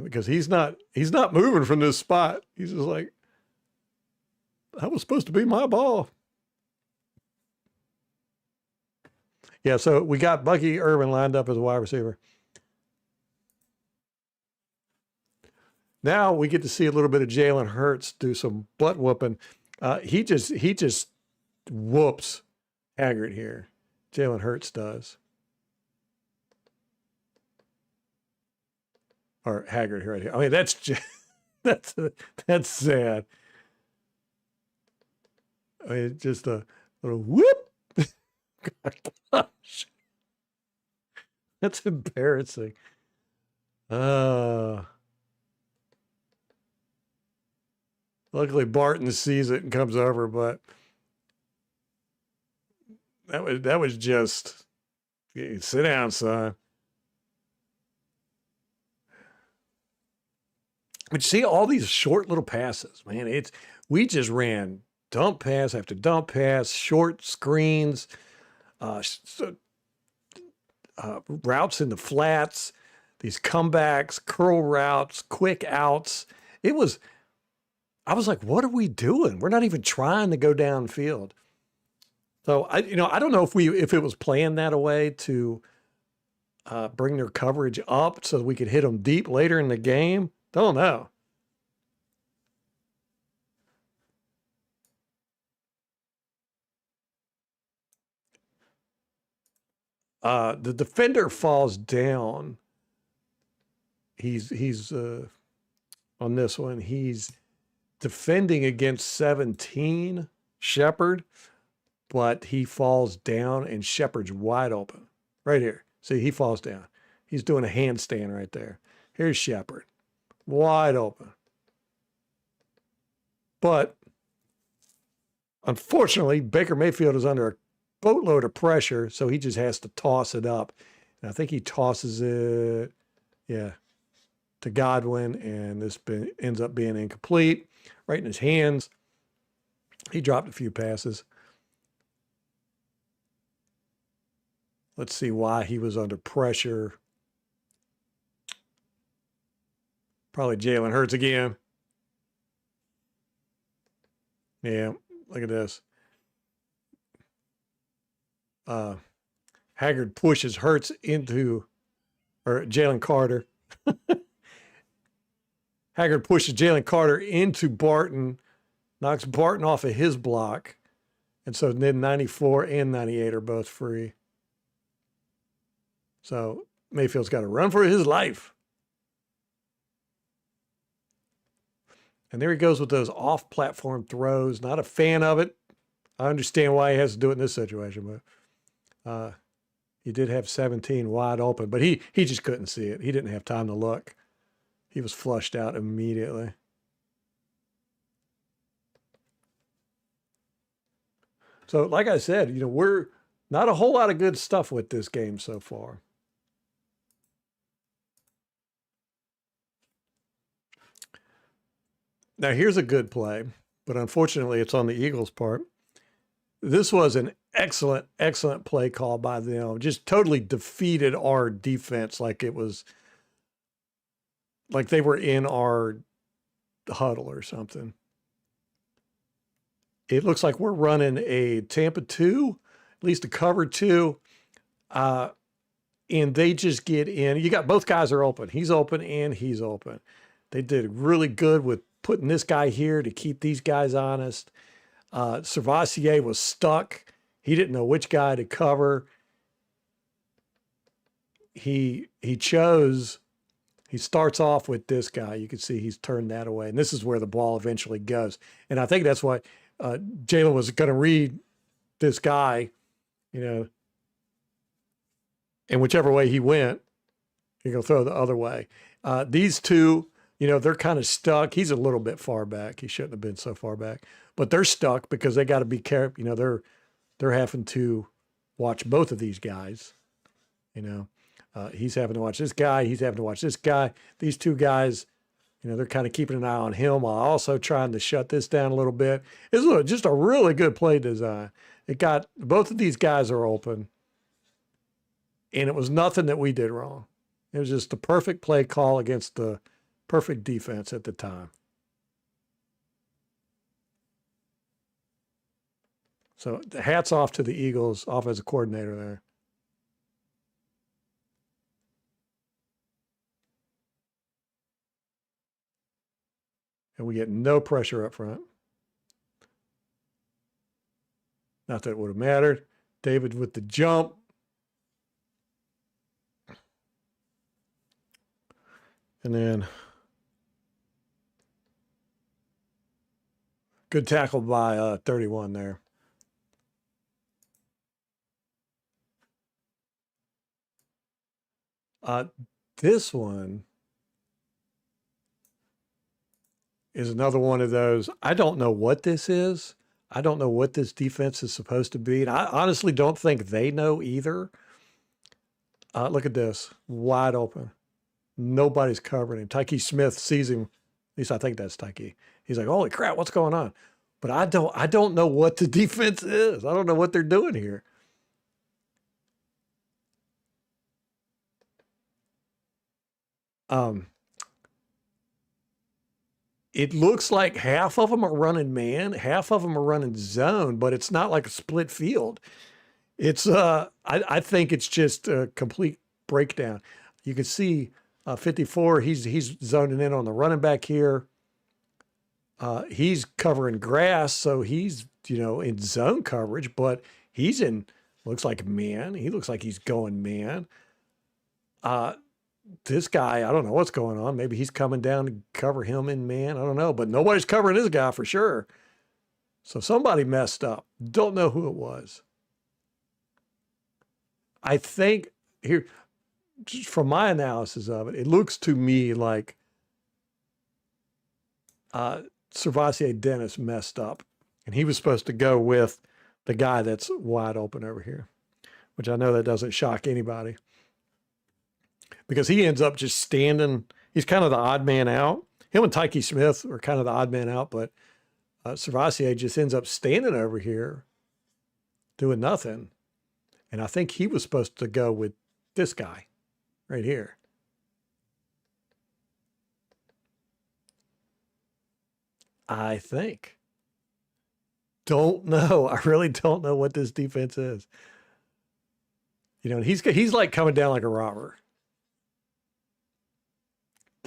Because he's not moving from this spot. He's just like, that was supposed to be my ball. Yeah, so we got Bucky Irvin lined up as a wide receiver. Now we get to see a little bit of Jalen Hurts do some butt whooping. He just whoops Haggard here. Jalen Hurts does. Or Haggard right here. I mean, that's just, that's sad. I mean, just a little whoop. Gosh. That's embarrassing. Luckily Barton sees it and comes over, but that was just, sit down, son. But you see all these short little passes, man. We just ran dump pass after dump pass, short screens, routes in the flats, these comebacks, curl routes, quick outs. I was like, what are we doing? We're not even trying to go downfield. So I don't know if it was planned that way to bring their coverage up so we could hit them deep later in the game. Don't know. The defender falls down. He's on this one. He's defending against 17 Shepard, but he falls down and Shepard's wide open right here. See, he falls down. He's doing a handstand right there. Here's Shepard, wide open. But unfortunately, Baker Mayfield is under a boatload of pressure, so he just has to toss it up. And I think he tosses it, to Godwin, and this ends up being incomplete, right in his hands. He dropped a few passes. Let's see why he was under pressure. Probably Jalen Hurts again. Yeah, look at this. Haggard pushes Hurts into, or Jalen Carter. Haggard pushes Jalen Carter into Barton, knocks Barton off of his block. And so then 94 and 98 are both free. So Mayfield's got to run for his life. And there he goes with those off-platform throws. Not a fan of it. I understand why he has to do it in this situation, but he did have 17 wide open, but he just couldn't see it. He didn't have time to look. He was flushed out immediately. So, like I said, we're not a whole lot of good stuff with this game so far. Now, here's a good play, but unfortunately, it's on the Eagles' part. This was an excellent, excellent play call by them. Just totally defeated our defense like it was like they were in our huddle or something. It looks like we're running a Tampa 2, at least a cover 2. And they just get in. You got both guys are open. He's open and he's open. They did really good with putting this guy here to keep these guys honest. Servassier was stuck. He didn't know which guy to cover. He starts off with this guy. You can see he's turned that away. And this is where the ball eventually goes. And I think that's why Jalen was going to read this guy, and whichever way he went, you're going to throw the other way. These two, they're kind of stuck. He's a little bit far back. He shouldn't have been so far back. But they're stuck because they got to be careful. They're having to watch both of these guys. He's having to watch this guy. He's having to watch this guy. These two guys, they're kind of keeping an eye on him while also trying to shut this down a little bit. It's just a really good play design. Both of these guys are open. And it was nothing that we did wrong. It was just the perfect play call against the perfect defense at the time. So hats off to the Eagles offensive coordinator there. And we get no pressure up front. Not that it would have mattered. David with the jump. And then good tackle by 31 there. This one is another one of those. I don't know what this is. I don't know what this defense is supposed to be. And I honestly don't think they know either. Look at this. Wide open. Nobody's covering him. Tyke Smith sees him. At least I think that's Tyke. He's like, holy crap, what's going on? But I don't know what the defense is. I don't know what they're doing here. It looks like half of them are running man, half of them are running zone, but it's not like a split field. It's I think it's just a complete breakdown. You can see 54, he's zoning in on the running back here. He's covering grass, so he's, in zone coverage, but he's in, looks like man. He looks like he's going man. This guy, I don't know what's going on. Maybe he's coming down to cover him in man. I don't know, but nobody's covering this guy for sure. So somebody messed up. Don't know who it was. I think here, just from my analysis of it, it looks to me like Servassier Dennis messed up, and he was supposed to go with the guy that's wide open over here, which I know that doesn't shock anybody because he ends up just standing. He's kind of the odd man out. Him and Tyke Smith are kind of the odd man out, but Servassier just ends up standing over here doing nothing. And I think he was supposed to go with this guy right here. I think. Don't know. I really don't know what this defense is. He's like coming down like a robber.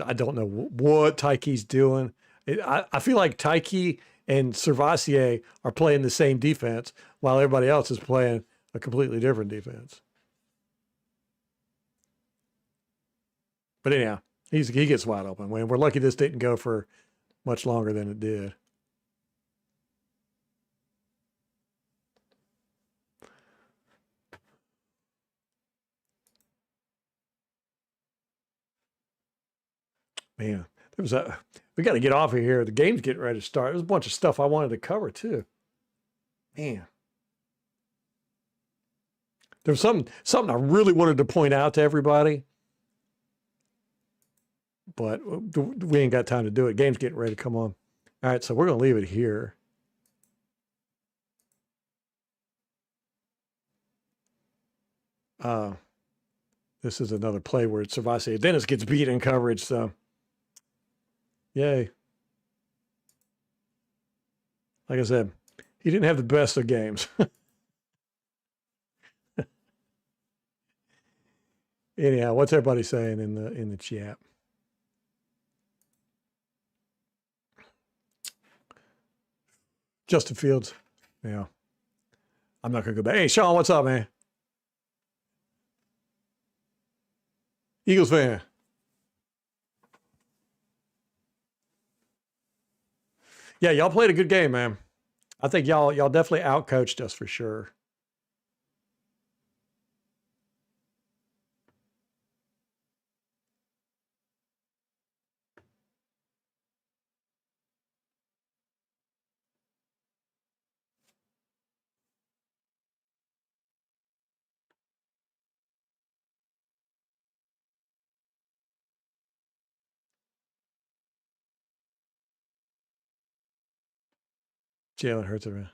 I don't know what Tyke's doing. I feel like Tyke and Servassier are playing the same defense while everybody else is playing a completely different defense. But anyhow, he gets wide open. We're lucky this didn't go for much longer than it did. Man, we got to get off of here. The game's getting ready to start. There's a bunch of stuff I wanted to cover too. Man. There was something I really wanted to point out to everybody, but we ain't got time to do it. Game's getting ready to come on. All right, so we're going to leave it here. This is another play where it's Cervasi. Dennis gets beat in coverage, so yay. Like I said, he didn't have the best of games. Anyhow, what's everybody saying in the chat? Justin Fields. Yeah. I'm not going to go back. Hey, Sean, what's up, man? Eagles fan. Yeah, y'all played a good game, man. I think y'all definitely outcoached us for sure. Jalen Hurts, man.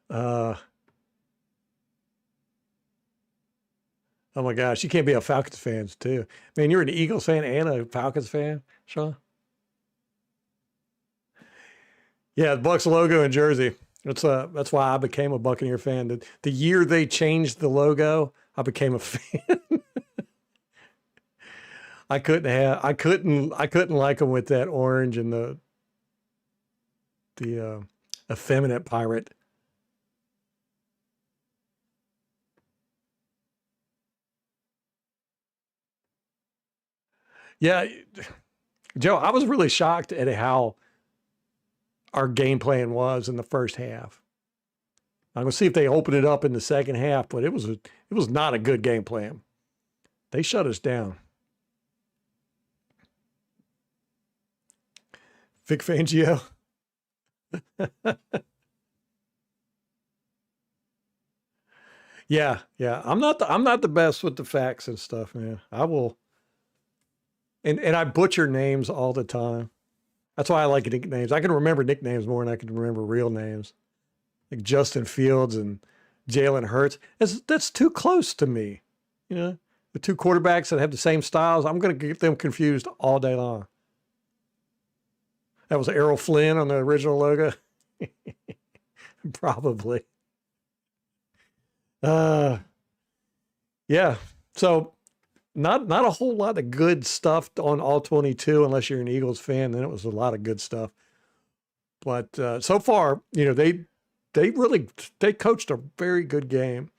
Oh my gosh, you can't be a Falcons fan too. Man, you're an Eagles fan and a Falcons fan, Sean. Yeah, the Bucs logo and jersey. That's why I became a Buccaneer fan. The year they changed the logo, I became a fan. I couldn't like them with that orange and the effeminate pirate. Yeah, Joe, I was really shocked at how our game plan was in the first half. I'm gonna see if they open it up in the second half, but it was not a good game plan. They shut us down. Vic Fangio. Yeah. I'm not the best with the facts and stuff, man. I will, and I butcher names all the time. That's why I like nicknames. I can remember nicknames more than I can remember real names. Like Justin Fields and Jalen Hurts. That's too close to me. You know, the two quarterbacks that have the same styles, I'm going to get them confused all day long. That was Errol Flynn on the original logo. Probably. Yeah. So not a whole lot of good stuff on all 22 unless you're an Eagles fan. Then it was a lot of good stuff. But so far, you know, they coached a very good game.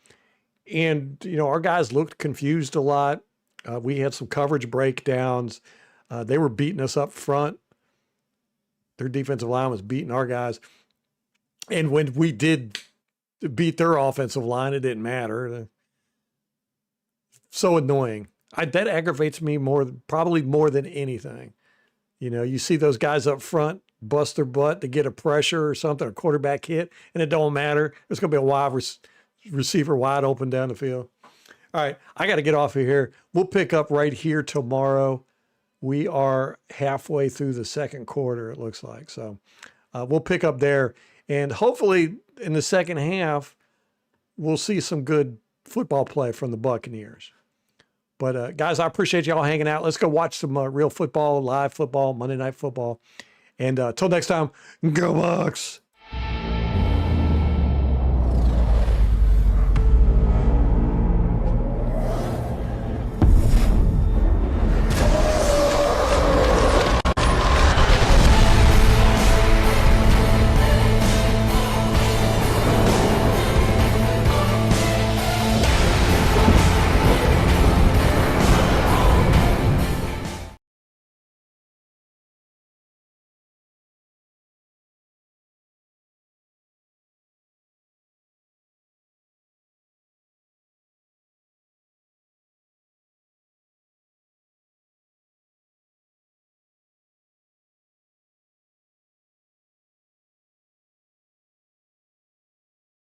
And, you know, our guys looked confused a lot. We had some coverage breakdowns. They were beating us up front. Their defensive line was beating our guys. And when we did beat their offensive line, it didn't matter. So annoying. That aggravates me probably more than anything. You know, you see those guys up front bust their butt to get a pressure or something, a quarterback hit, and it don't matter. There's going to be a wide receiver wide open down the field. All right, I got to get off of here. We'll pick up right here tomorrow. We are halfway through the second quarter, it looks like. So we'll pick up there. And hopefully in the second half, we'll see some good football play from the Buccaneers. But guys, I appreciate y'all hanging out. Let's go watch some real football, live football, Monday Night Football. And till next time, go Bucs.